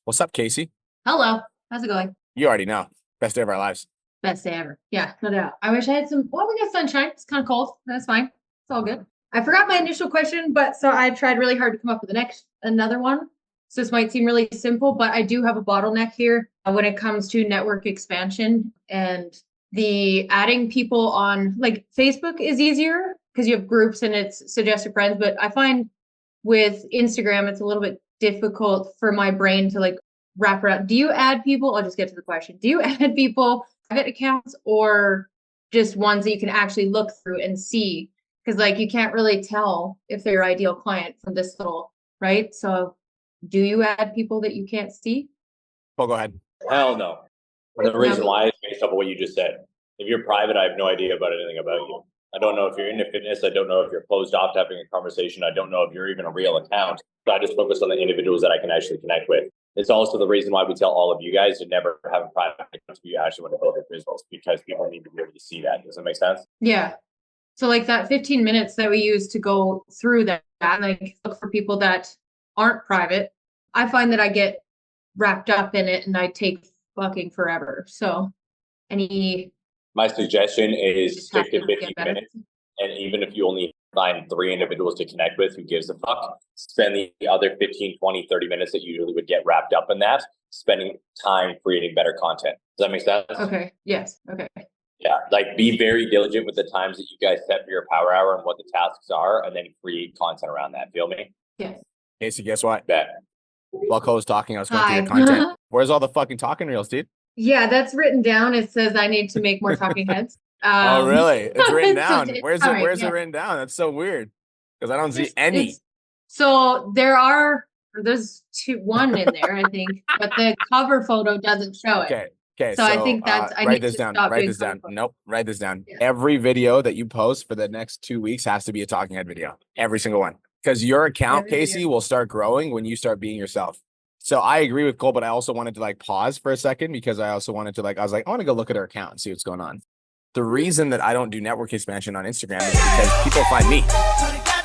What's up, Casey? Hello. How's it going? You already know. Best day of our lives. Best day ever. Yeah, no doubt. I wish I had some. Well, we got sunshine. It's kind of cold. That's fine. It's all good. I forgot my initial question, but so I tried really hard to come up with another one. So this might seem really simple, but I do have a bottleneck here when it comes to network expansion and the adding people on. Like Facebook is easier because you have groups and it's suggested friends, but I find with Instagram it's a little bit difficult for my brain to like wrap around. Do you add people? I'll just get to the question. Do you add people private accounts or just ones that you can actually look through and see? Because like you can't really tell if they're your ideal client from this little, right? So do you add people that you can't see? Oh, go ahead. Hell no. The reason why is based off of what you just said. If you're private, I have no idea about anything about you. I don't know if you're into fitness. I don't know if you're closed off to having a conversation. I don't know if you're even a real account. So I just focus on the individuals that I can actually connect with. It's also the reason why we tell all of you guys to never have a private account if you actually want to build your business, because people need to be able to see that. Does that make sense? Yeah. So like that 15 minutes that we use to go through that, like look for people that aren't private, I find that I get wrapped up in it and I take fucking forever. So my suggestion is stick to 15 get better. minutes. And even if you only find 3 individuals to connect with, who gives a fuck, spend the other 15, 20, 30 minutes that you usually would get wrapped up in that, spending time creating better content. Does that make sense? Okay. Yes. Okay. Yeah, like be very diligent with the times that you guys set for your power hour and what the tasks are, and then create content around that. Feel me? Yes. Casey, guess what? Bet. While Cole was talking, I was going through your Hi. content. Where's all the fucking talking reels, dude? Yeah, that's written down. It says I need to make more talking heads. Oh, really? It's written so down. it's Where's it? coming, Where's it yeah. written down? That's so weird because I don't see It's- any. it's- So there's one in there, I think, but the cover photo doesn't show it. Okay. Okay. So I think that's I write need this to down. stop Write doing this down. cover photos. Nope. Write this down. Yeah. Every video that you post for the next 2 weeks has to be a talking head video. Every single one. Because your account, Every Casey, video. will start growing when you start being yourself. So I agree with Cole, but I also wanted to like pause for a second because I also wanted to I was like, I want to go look at her account and see what's going on. The reason that I don't do network expansion on Instagram is because people find me.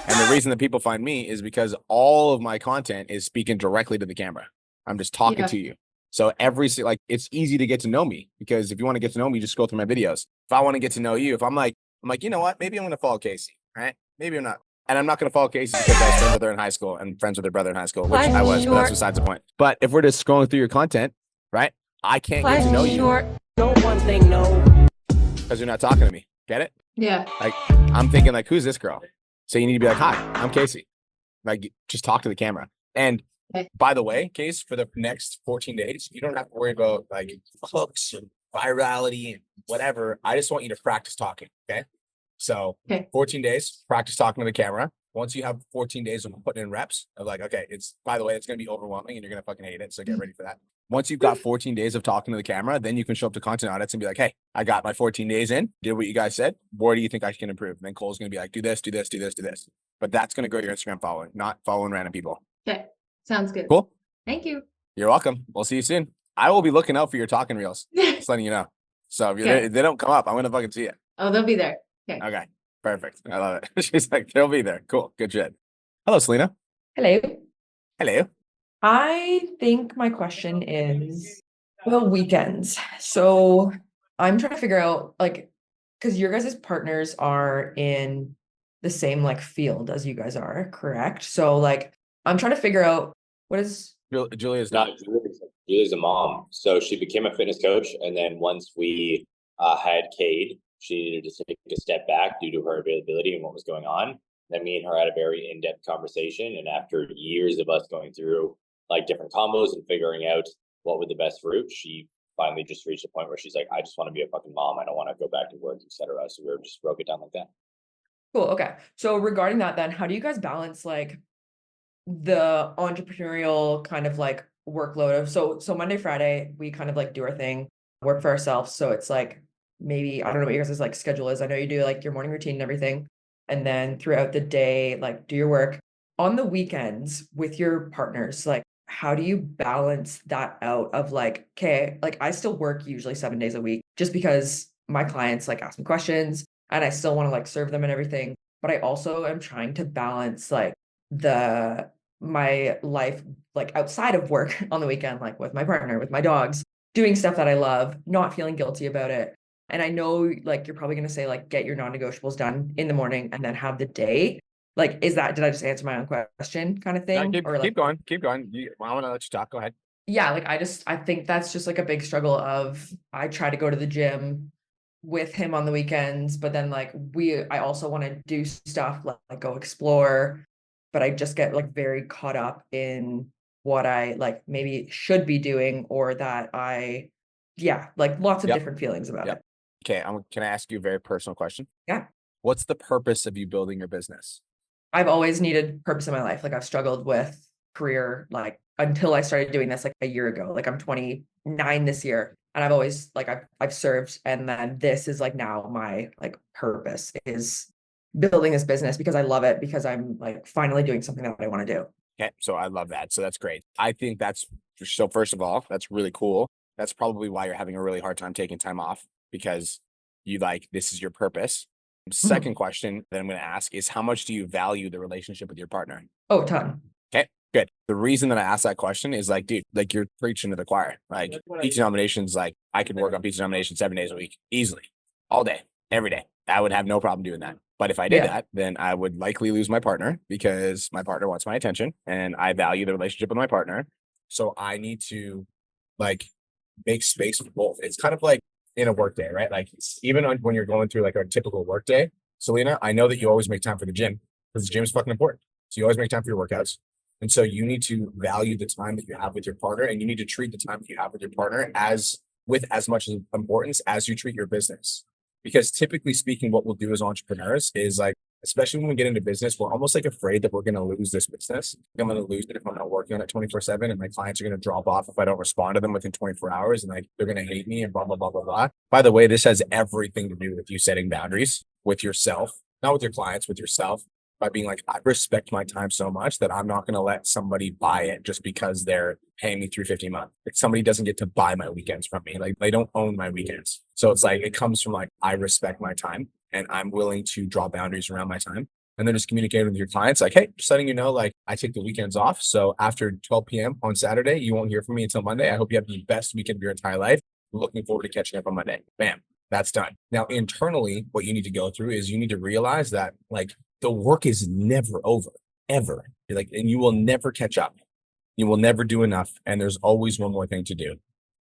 And the reason that people find me is because all of my content is speaking directly to the camera. I'm just talking Yeah. to you. So it's easy to get to know me because if you want to get to know me, just go through my videos. If I want to get to know you, if I'm like, you know what? Maybe I'm going to follow Casey, right? Maybe I'm not. And I'm not going to follow Casey because I was friends with her in high school and friends with her brother in high school, which I was, but that's besides the point. But if we're just scrolling through your content, right? I can't get to know you because you're not talking to me. Get it? Yeah. Like, I'm thinking like, who's this girl? So you need to be like, hi, I'm Casey. Like, just talk to the camera. And Okay. by the way, Case, for the next 14 days, you don't have to worry about like hooks and virality and whatever. I just want you to practice talking. Okay. So Okay. 14 days, practice talking to the camera. Once you have 14 days of putting in reps of like, okay, by the way, it's going to be overwhelming and you're going to fucking hate it. So get ready for that. Once you've got 14 days of talking to the camera, then you can show up to content audits and be like, hey, I got my 14 days in, did what you guys said. Where do you think I can improve? And then Cole's going to be like, do this, do this, do this, do this. But that's going to grow your Instagram following, not following random people. Okay. Sounds good. Cool. Thank you. You're welcome. We'll see you soon. I will be looking out for your talking reels. Just letting you know. So if they don't come up, I'm going to fucking see it. Oh, they'll be there. Okay. Okay. Perfect. I love it. She's like, they'll be there. Cool. Good shit. Hello, Selena. Hello. Hello. I think my question is, well, weekends. So I'm trying to figure out, like, because your guys' partners are in the same like field as you guys are, correct? So like, I'm trying to figure out what is. Julia's Not not. Julia's a mom, so she became a fitness coach, and then once we had Cade, she needed to take a step back due to her availability and what was going on. Then me and her had a very in-depth conversation, and after years of us going through like different combos and figuring out what were the best route, she finally just reached a point where she's like, I just want to be a fucking mom. I don't want to go back to work, etc. So we just broke it down like that. Cool. Okay. So regarding that, then how do you guys balance like the entrepreneurial kind of like workload of so Monday, Friday, we kind of like do our thing, work for ourselves. So it's like maybe I don't know what your guys' like schedule is. I know you do like your morning routine and everything. And then throughout the day, like do your work. On the weekends with your partners, like how do you balance that out of like, okay, like I still work usually 7 days a week just because my clients like ask me questions and I still want to like serve them and everything. But I also am trying to balance like my life like outside of work on the weekend, like with my partner, with my dogs, doing stuff that I love, not feeling guilty about it. And I know like you're probably going to say like get your non-negotiables done in the morning and then have the day. Like, did I just answer my own question kind of thing? Keep like, going. Keep going. I want to let you talk. Go ahead. Yeah, like I think that's just like a big struggle of I try to go to the gym with him on the weekends, but then like I also want to do stuff like go explore, but I just get like very caught up in what I like maybe should be doing or that like lots of different feelings about it. Okay, can I ask you a very personal question? Yeah. What's the purpose of you building your business? I've always needed purpose in my life. Like I've struggled with career, like until I started doing this like a year ago. Like I'm 29 this year. And I've always like I've served. And then this is like now my like purpose is building this business because I love it, because I'm like finally doing something that I want to do. Okay, so I love that. So that's great. I think so first of all, that's really cool. That's probably why you're having a really hard time taking time off, because you like this is your purpose. Second question that I'm going to ask is how much do you value the relationship with your partner? Oh, a ton. Okay, good. The reason that I asked that question is like, dude, like you're preaching to the choir. Like pizza nominations, like I could work on pizza nominations 7 days a week easily, all day, every day. I would have no problem doing that. But if I did that, then I would likely lose my partner because my partner wants my attention and I value the relationship with my partner. So I need to like make space for both. It's kind of like in a work day, right? Like even when you're going through like a typical work day, Selena, I know that you always make time for the gym because the gym is fucking important. So you always make time for your workouts. And so you need to value the time that you have with your partner, and you need to treat the time that you have with your partner with as much importance as you treat your business. Because typically speaking, what we'll do as entrepreneurs is like, especially when we get into business, we're almost like afraid that we're going to lose this business. I'm going to lose it if I'm not working on it 24/7, and my clients are going to drop off if I don't respond to them within 24 hours, and like they're going to hate me and blah, blah, blah, blah, blah. By the way, this has everything to do with you setting boundaries with yourself, not with your clients, with yourself, by being like, I respect my time so much that I'm not going to let somebody buy it just because they're paying me $350 a month. Like somebody doesn't get to buy my weekends from me. Like they don't own my weekends. So it's like, it comes from like, I respect my time and I'm willing to draw boundaries around my time. And then just communicate with your clients like, hey, just letting you know, like I take the weekends off. So after 12 p.m. on Saturday, you won't hear from me until Monday. I hope you have the best weekend of your entire life. Looking forward to catching up on Monday. Bam. That's done. Now, internally, what you need to go through is you need to realize that like the work is never over, ever. Like, and you will never catch up. You will never do enough. And there's always one more thing to do.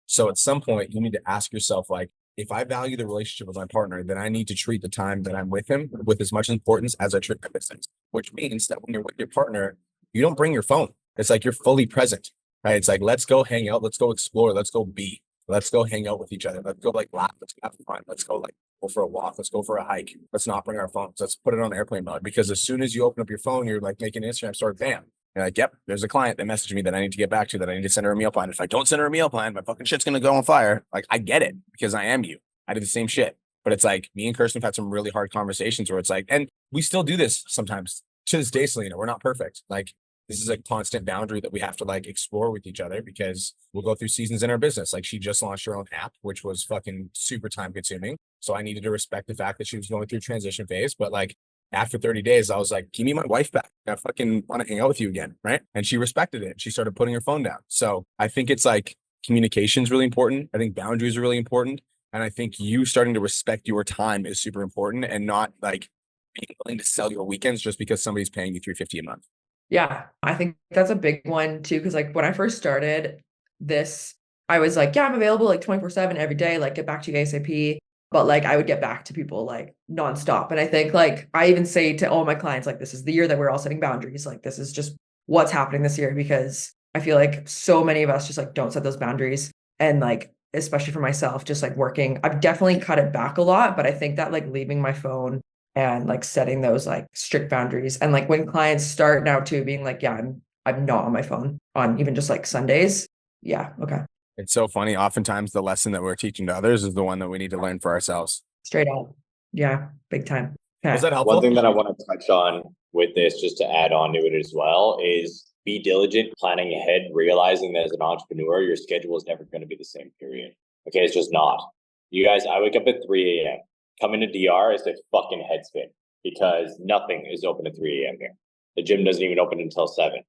So at some point, you need to ask yourself, like, if I value the relationship with my partner, then I need to treat the time that I'm with him with as much importance as I treat my business, which means that when you're with your partner, you don't bring your phone. It's like you're fully present, right? It's like, let's go hang out. Let's go explore. Let's go be. Let's go hang out with each other. Let's go like laugh. Let's have fun. Let's go like go for a walk. Let's go for a hike. Let's not bring our phones. Let's put it on airplane mode, because as soon as you open up your phone, you're like making an Instagram story, bam. You're like, yep, there's a client that messaged me that I need to get back to, that I need to send her a meal plan. If I don't send her a meal plan, my fucking shit's going to go on fire. Like, I get it because I am you. I do the same shit. But it's like me and Kirsten have had some really hard conversations where it's like, and we still do this sometimes to this day, Selena. We're not perfect. Like, this is a constant boundary that we have to like explore with each other, because we'll go through seasons in our business. Like she just launched her own app, which was fucking super time consuming. So I needed to respect the fact that she was going through transition phase. But like after 30 days, I was like, give me my wife back. I fucking want to hang out with you again. Right. And she respected it. She started putting her phone down. So I think it's like communication is really important. I think boundaries are really important. And I think you starting to respect your time is super important, and not like being willing to sell your weekends just because somebody's paying you $350 a month. Yeah, I think that's a big one too. Cause like when I first started this, I was like, yeah, I'm available like 24/7 every day, like get back to you ASAP. But like I would get back to people like nonstop. And I think like I even say to all my clients, like, this is the year that we're all setting boundaries. Like this is just what's happening this year, because I feel like so many of us just like don't set those boundaries. And like, especially for myself, just like working, I've definitely cut it back a lot, but I think that like leaving my phone and like setting those like strict boundaries, and like when clients start now too being like, yeah, I'm not on my phone on even just like Sundays. Yeah, okay. It's so funny. Oftentimes the lesson that we're teaching to others is the one that we need to learn for ourselves. Straight up. Yeah, big time. Okay. Was that helpful? One thing that I want to touch on with this, just to add on to it as well, is be diligent, planning ahead, realizing that as an entrepreneur, your schedule is never going to be the same, period. Okay, it's just not. You guys, I wake up at 3 a.m. Come into DR, it's a fucking head spin, because nothing is open at 3 a.m. here. The gym doesn't even open until 7.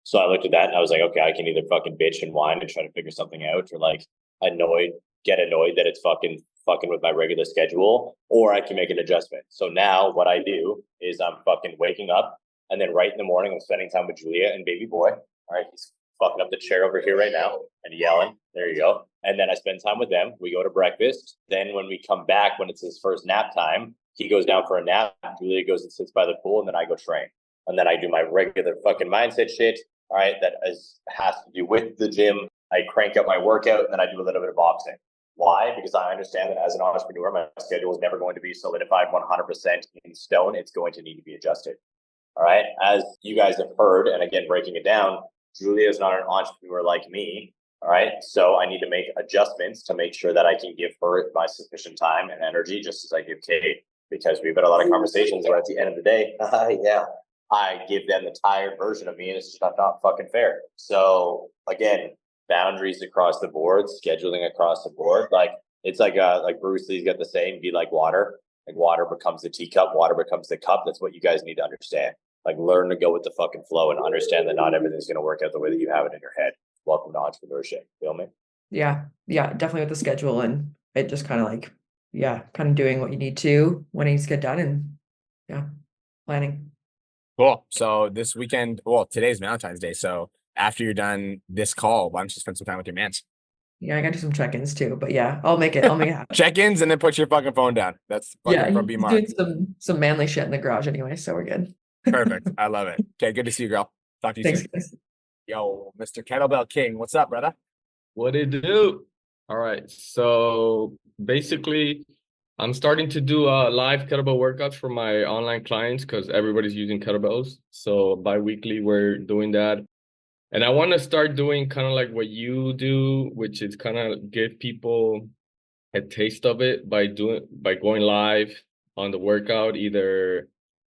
So I looked at that and I was like, okay, I can either fucking bitch and whine and try to figure something out, or like get annoyed that it's fucking with my regular schedule, or I can make an adjustment. So now what I do is I'm fucking waking up, and then right in the morning, I'm spending time with Julia and baby boy. All right, he's fucking up the chair over here right now and yelling. There you go. And then I spend time with them. We go to breakfast. Then when we come back, when it's his first nap time, he goes down for a nap. Julia goes and sits by the pool, and then I go train. And then I do my regular fucking mindset shit. All right, has to do with the gym. I crank up my workout, and then I do a little bit of boxing. Why? Because I understand that as an entrepreneur, my schedule is never going to be solidified 100% in stone. It's going to need to be adjusted. All right. As you guys have heard, and again, breaking it down, Julia is not an entrepreneur like me. All right. So I need to make adjustments to make sure that I can give her my sufficient time and energy, just as I give Kate, because we've had a lot of conversations where at the end of the day, I give them the tired version of me, and it's just not fucking fair. So again, boundaries across the board, scheduling across the board. Like it's like Bruce Lee's got the saying, be like water. Like water becomes the teacup, water becomes the cup. That's what you guys need to understand. Like learn to go with the fucking flow and understand that not everything's going to work out the way that you have it in your head. Welcome to entrepreneurship. Feel me? Yeah, definitely with the schedule, and it just kind of like, kind of doing what you need to when it needs to get done, and planning. Cool. So this weekend, well, today's Valentine's Day. So after you're done this call, why don't you spend some time with your mans? Yeah, I gotta do some check-ins too. But yeah, I'll make it happen. Check-ins and then put your fucking phone down. That's fucking Yeah, from he's B-Mark. doing some manly shit in the garage anyway, so we're good. Perfect. I love it. Okay, good to see you, girl. Talk to you Thanks, soon. guys. Yo, Mr. Kettlebell King, what's up, brother? What it do? All right. So basically, I'm starting to do live kettlebell workouts for my online clients because everybody's using kettlebells. So bi-weekly, we're doing that. And I want to start doing kind of like what you do, which is kind of give people a taste of it by going live on the workout, either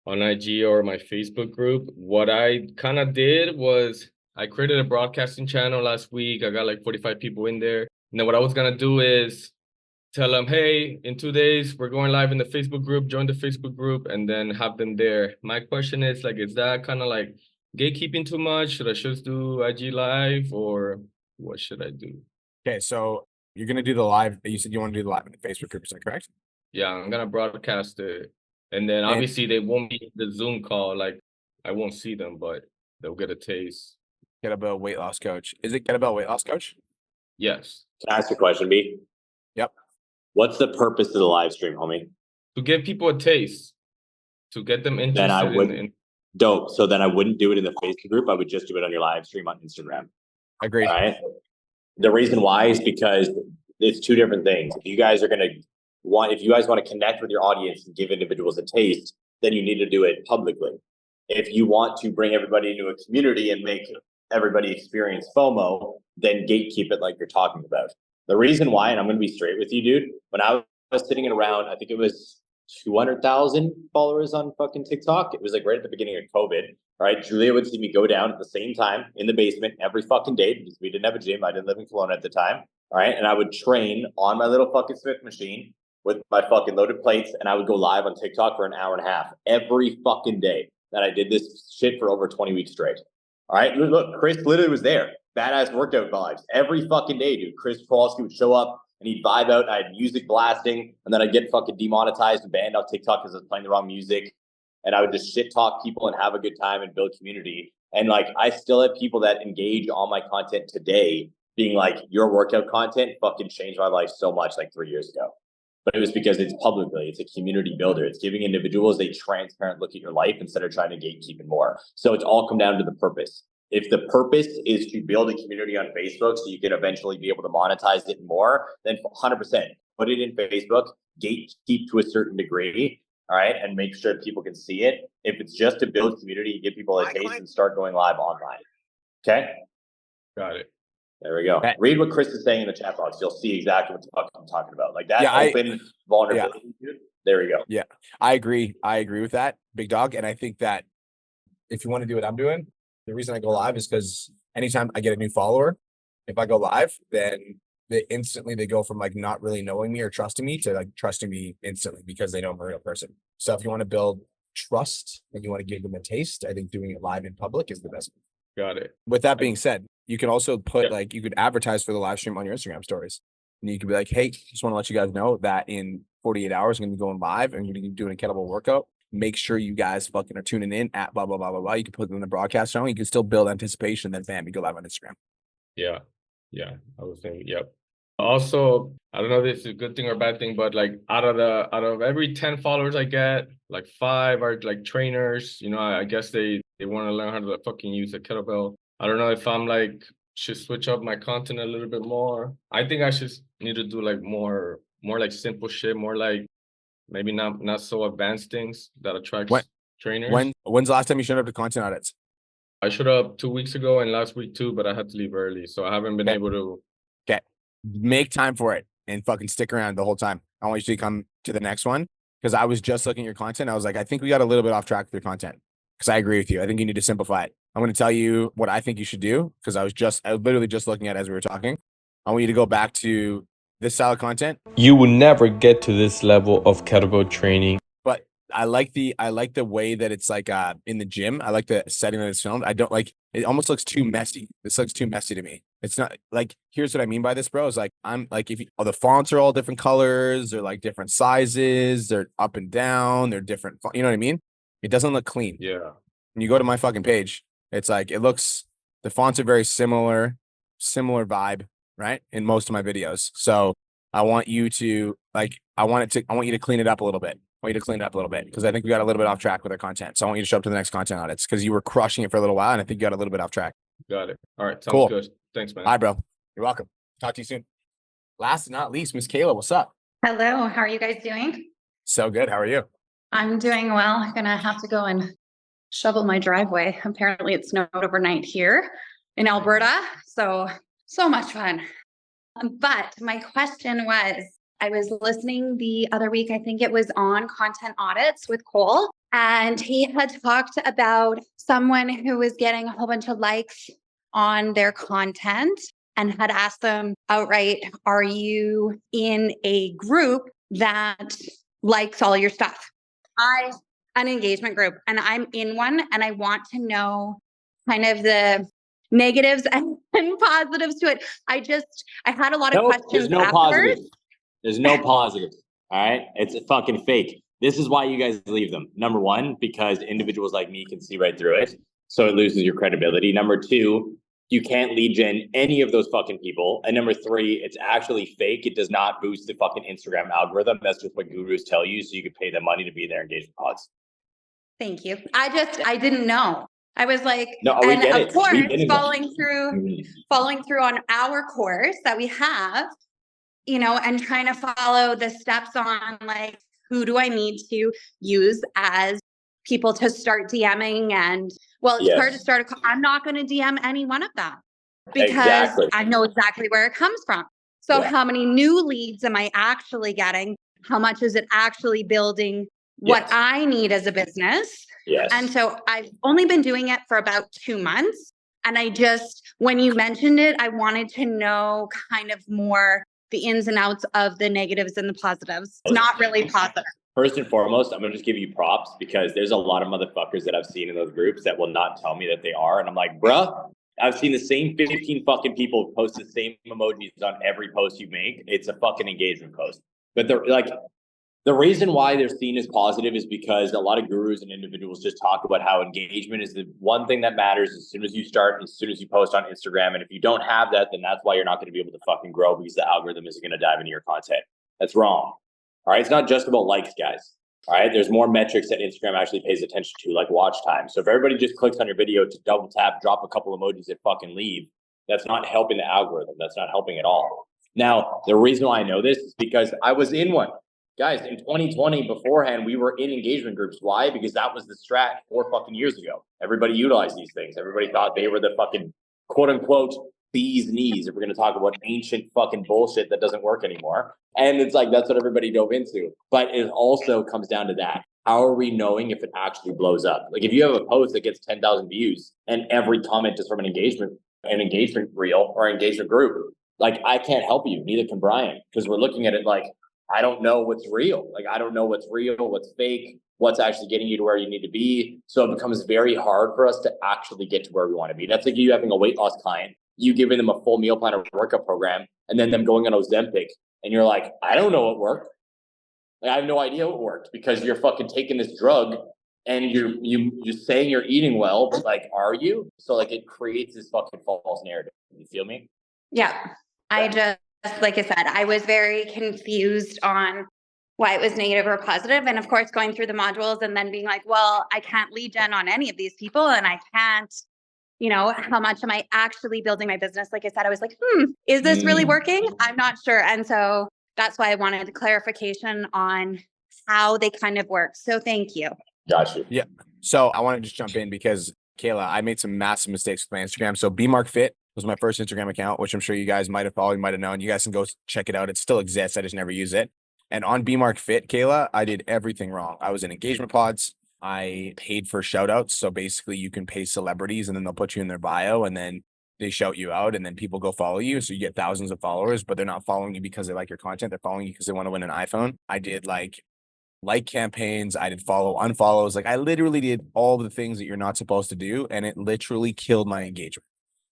on IG or my Facebook group. What I kind of did was I created a broadcasting channel last week. I got like 45 people in there. And then what I was gonna do is tell them, hey, in 2 days, we're going live in the Facebook group, join the Facebook group, and then have them there. My question is like, is that kind of like gatekeeping too much? Should I just do IG live or what should I do? Okay, so you're gonna do the live. You said you want to do the live in the Facebook group, is that correct? Yeah, I'm gonna broadcast it. And then obviously they won't be the Zoom call, like I won't see them, but they'll get a taste. Kettlebell weight loss coach. Is it kettlebell weight loss coach? Yes. Can I ask a question, B? Yep. What's the purpose of the live stream, homie? To give people a taste, to get them interested Then I would in dope. So then I wouldn't do it in the Facebook group. I would just do it on your live stream on Instagram. Agreed. All right. The reason why is because it's two different things. If you guys want to connect with your audience and give individuals a taste, then you need to do it publicly. If you want to bring everybody into a community and make everybody experience FOMO, then gatekeep it like you're talking about. The reason why, and I'm going to be straight with you, dude, when I was sitting at around, I think it was 200,000 followers on fucking TikTok. It was like right at the beginning of COVID. All right. Julia would see me go down at the same time in the basement every fucking day because we didn't have a gym. I didn't live in Kelowna at the time. All right. And I would train on my little fucking Smith machine with my fucking loaded plates. And I would go live on TikTok for an hour and a half every fucking day. And I did this shit for over 20 weeks straight. All right. Look, Chris literally was there. Badass workout vibes every fucking day, dude. Chris Kowalski would show up and he'd vibe out. I had music blasting, and then I'd get fucking demonetized and banned off TikTok because I was playing the wrong music. And I would just shit talk people and have a good time and build community. And like, I still have people that engage on my content today, being like, your workout content fucking changed my life so much like 3 years ago. But it was because it's publicly, it's a community builder. It's giving individuals a transparent look at your life instead of trying to gatekeep it more. So it's all come down to the purpose. If the purpose is to build a community on Facebook so you can eventually be able to monetize it more, then 100% put it in Facebook, gatekeep to a certain degree, all right, and make sure people can see it. If it's just to build community, give people a taste and start going live online. Okay? Got it. There we go. Read what Chris is saying in the chat box. You'll see exactly what the fuck I'm talking about. Like that open vulnerability. Yeah. There we go. Yeah, I agree. I agree with that, big dog. And I think that if you want to do what I'm doing, the reason I go live is because anytime I get a new follower, if I go live, then they go from like not really knowing me or trusting me to like trusting me instantly because they know I'm a real person. So if you want to build trust and you want to give them a taste, I think doing it live in public is the best. Got it. With that being said, you can also put like, you could advertise for the live stream on your Instagram stories. And you could be like, hey, just want to let you guys know that in 48 hours, I'm going to be going live and I'm going to be doing a kettlebell workout. Make sure you guys fucking are tuning in at blah, blah, blah, blah, blah. You can put it in the broadcast channel. You can still build anticipation. Then bam, you go live on Instagram. Yeah. Yeah. I was thinking, yep. Also, I don't know if this is a good thing or bad thing, but like out of every 10 followers I get, like 5 are like trainers. You know, I guess they want to learn how to fucking use a kettlebell. I don't know if I'm like, should switch up my content a little bit more. I think I should need to do like more like simple shit, more like maybe not so advanced things that attracts trainers. When's the last time you showed up to content audits? I showed up 2 weeks ago and last week too, but I had to leave early. So I haven't been able to. Okay. Make time for it and fucking stick around the whole time. I want you to come to the next one because I was just looking at your content. I was like, I think we got a little bit off track with your content because I agree with you. I think you need to simplify it. I'm going to tell you what I think you should do because I was literally just looking at it as we were talking. I want you to go back to this style of content. You will never get to this level of kettlebell training. But I like the way that it's like in the gym. I like the setting that it's filmed. I don't like it. Almost looks too messy. This looks too messy to me. It's not like, here's what I mean by this, bro. Is like, I'm like, the fonts are all different colors. They're like different sizes. They're up and down. They're different. You know what I mean? It doesn't look clean. Yeah. When you go to my fucking page, it's like, the fonts are very similar vibe. right? In most of my videos. So I want you to I want you to clean it up a little bit. I want you to clean it up a little bit because I think we got a little bit off track with our content. So I want you to show up to the next content audits because you were crushing it for a little while and I think you got a little bit off track. Got it. All right. Sounds Cool. good. Thanks, man. All right, bro. You're welcome. Talk to you soon. Last but not least, Miss Kayla, what's up? Hello, how are you guys doing? So good. How are you? I'm doing well. I'm gonna have to go and shovel my driveway. Apparently it snowed overnight here in Alberta. So much fun. But my question was, I was listening the other week, I think it was on content audits with Cole, and he had talked about someone who was getting a whole bunch of likes on their content and had asked them outright, are you in a group that likes all your stuff? An engagement group, and I'm in one, and I want to know kind of the negatives and positives to it. I had a lot of questions. There's no afterwards. positives. There's no positives. All right. It's fucking fake. This is why you guys leave them. Number one, because individuals like me can see right through it. So it loses your credibility. Number two, you can't lead gen any of those fucking people. And number three, it's actually fake. It does not boost the fucking Instagram algorithm. That's just what gurus tell you. So you can pay them money to be their engagement pods. Thank you. I didn't know. I was like, no, and we get of it. course, following through on our course that we have, and trying to follow the steps on like, who do I need to use as people to start DMing? And well, it's hard to start I'm not going to DM any one of them because I know exactly where it comes from. So how many new leads am I actually getting? How much is it actually building what I need as a business? Yes. And so I've only been doing it for about 2 months. And when you mentioned it, I wanted to know kind of more the ins and outs of the negatives and the positives. It's not really positive. First and foremost, I'm going to just give you props because there's a lot of motherfuckers that I've seen in those groups that will not tell me that they are. And I'm like, bruh, I've seen the same 15 fucking people post the same emojis on every post you make. It's a fucking engagement post. But they're like, the reason why they're seen as positive is because a lot of gurus and individuals just talk about how engagement is the one thing that matters as soon as you start, as soon as you post on Instagram. And if you don't have that, then that's why you're not going to be able to fucking grow because the algorithm isn't going to dive into your content. That's wrong. All right. It's not just about likes, guys. All right. There's more metrics that Instagram actually pays attention to, like watch time. So if everybody just clicks on your video to double tap, drop a couple emojis and fucking leave, that's not helping the algorithm. That's not helping at all. Now, the reason why I know this is because I was in one. Guys, in 2020 beforehand, we were in engagement groups. Why? Because that was the strat 4 fucking years ago. Everybody utilized these things. Everybody thought they were the fucking quote unquote bee's knees. If we're going to talk about ancient fucking bullshit that doesn't work anymore. And it's like, that's what everybody dove into. But it also comes down to that. How are we knowing if it actually blows up? Like if you have a post that gets 10,000 views and every comment is from an engagement reel or engagement group, like I can't help you. Neither can Brian, because we're looking at it like, I don't know what's real. Like, I don't know what's real, what's fake, what's actually getting you to where you need to be. So it becomes very hard for us to actually get to where we want to be. That's like you having a weight loss client, you giving them a full meal plan or workout program, and then them going on Ozempic. And you're like, I don't know what worked. Like, I have no idea what worked because you're fucking taking this drug and you're saying you're eating well, but like, are you? So like it creates this fucking false narrative. You feel me? Yeah. Like I said, I was very confused on why it was negative or positive. And of course, going through the modules and then being like, well, I can't lead gen on any of these people. And I can't, how much am I actually building my business? Like I said, I was like, is this really working? I'm not sure. And so that's why I wanted clarification on how they kind of work. So thank you. Gotcha. Yeah. So I want to just jump in because Kayla, I made some massive mistakes with my Instagram. So BMarkFit was my first Instagram account, which I'm sure you guys might have followed, might have known. You guys can go check it out. It still exists. I just never use it. And on BMarkFit, Kayla, I did everything wrong. I was in engagement pods. I paid for shout outs. So basically you can pay celebrities and then they'll put you in their bio and then they shout you out and then people go follow you. So you get thousands of followers, but they're not following you because they like your content. They're following you because they want to win an iPhone. I did like campaigns. I did unfollows. Like I literally did all the things that you're not supposed to do. And it literally killed my engagement.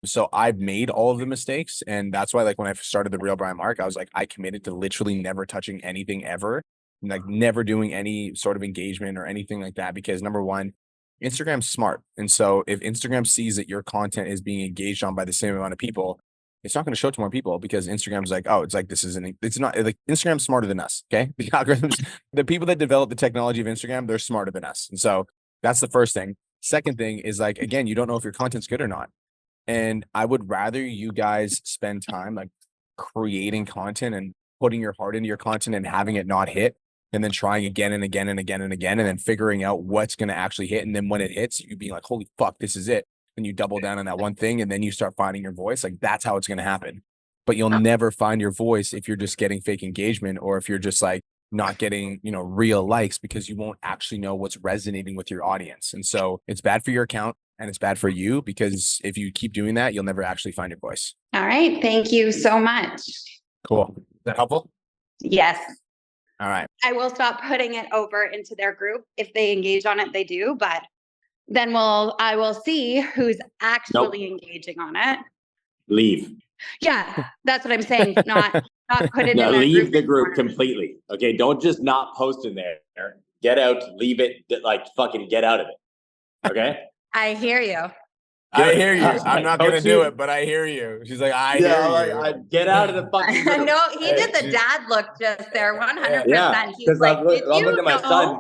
So I've made all of the mistakes. And that's why, like, when I started the Real Brian Mark, I was like, I committed to literally never touching anything ever, like never doing any sort of engagement or anything like that. Because number one, Instagram's smart. And so if Instagram sees that your content is being engaged on by the same amount of people, it's not going to show it to more people because Instagram's like, oh, it's like, it's not like Instagram's smarter than us. Okay. The algorithms, the people that develop the technology of Instagram, they're smarter than us. And so that's the first thing. Second thing is like, again, you don't know if your content's good or not. And I would rather you guys spend time like creating content and putting your heart into your content and having it not hit, and then trying again and again and again and again, and then figuring out what's going to actually hit. And then when it hits, you being like, holy fuck, this is it. And you double down on that one thing, and then you start finding your voice. Like that's how it's going to happen. But you'll never find your voice if you're just getting fake engagement, or if you're just like not getting, real likes, because you won't actually know what's resonating with your audience. And so it's bad for your account and it's bad for you, because if you keep doing that, you'll never actually find your voice. All right. Thank you so much. Cool. Is that helpful? Yes. All right. I will stop putting it over into their group. If they engage on it, they do, but then I will see who's actually engaging on it. Leave. Yeah, that's what I'm saying. Not put it No, in their leave group the group anymore. completely. Okay, don't just not post in there. Get out, leave it, like fucking get out of it. Okay? I hear you. I hear you. I'm not going to do it. it, but I hear you. She's like, I hear you. Get out of the fucking group. No, he did the dad look just there, 100%. Yeah, He's like, I'm did you looking at my know? son.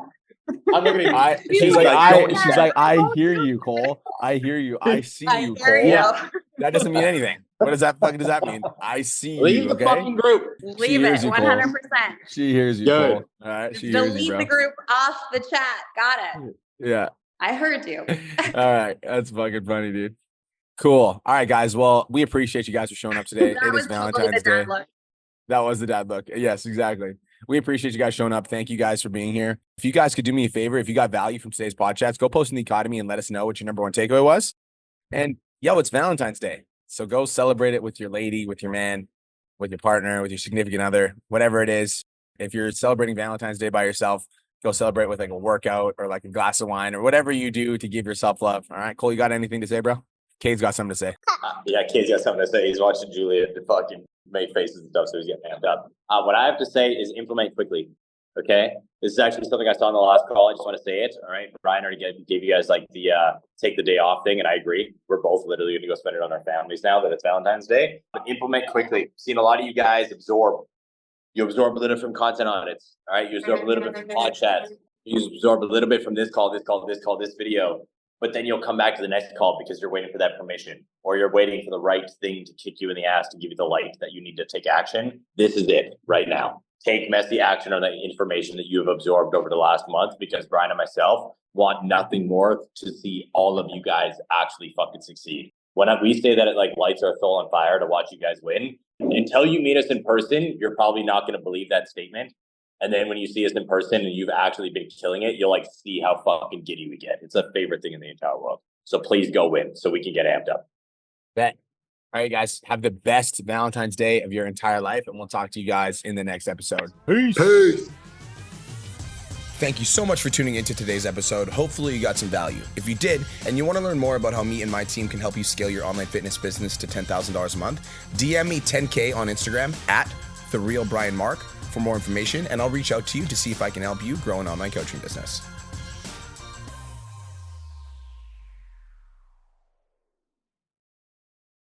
I'm looking at She's like, I hear you, Cole. I hear you. I see you, Cole. Yeah. That doesn't mean anything. What does that fucking does that mean? I see leave you. the Okay. fucking group. Leave it, 100%. She hears you, Good. Cole. All right. She hears you, Delete bro. the group off the chat. Got it. Yeah. I heard you. All right. That's fucking funny, dude. Cool. All right, guys. Well, we appreciate you guys for showing up today. That It was is totally Valentine's the Day. dad look. That was the dad look. Yes, exactly. We appreciate you guys showing up. Thank you guys for being here. If you guys could do me a favor, if you got value from today's PODCHATS, go post in the Academy and let us know what your number one takeaway was. And it's Valentine's Day. So go celebrate it with your lady, with your man, with your partner, with your significant other, whatever it is. If you're celebrating Valentine's Day by yourself, go celebrate with like a workout or like a glass of wine or whatever you do to give yourself love. All right, Cole, you got anything to say, bro? Kate's got something to say. Yeah, Kate's got something to say. He's watching Julia fucking make faces and stuff, so he's getting amped up. What I have to say is implement quickly. Okay, this is actually something I saw in the last call. I just want to say it. All right, Brian already gave you guys like the take the day off thing, and I agree. We're both literally going to go spend it on our families now that it's Valentine's Day. But implement quickly. Seen a lot of you guys absorb. You absorb a little from content audits. All right, you absorb a little bit from PODCHATS. You absorb a little bit from this call, this video. But then you'll come back to the next call because you're waiting for that permission, or you're waiting for the right thing to kick you in the ass to give you the light that you need to take action. This is it right now. Take messy action on the information that you have absorbed over the last month, because Brian and myself want nothing more to see all of you guys actually fucking succeed. When we say that it like lights our soul on fire to watch you guys win, until you meet us in person, you're probably not going to believe that statement. And then when you see us in person and you've actually been killing it, you'll like see how fucking giddy we get. It's a favorite thing in the entire world. So please go win so we can get amped up. Bet. All right, guys, have the best Valentine's Day of your entire life, and we'll talk to you guys in the next episode. Peace. Thank you so much for tuning into today's episode. Hopefully you got some value. If you did, and you want to learn more about how me and my team can help you scale your online fitness business to $10,000 a month, DM me 10K on Instagram at TheRealBrianMark for more information, and I'll reach out to you to see if I can help you grow an online coaching business.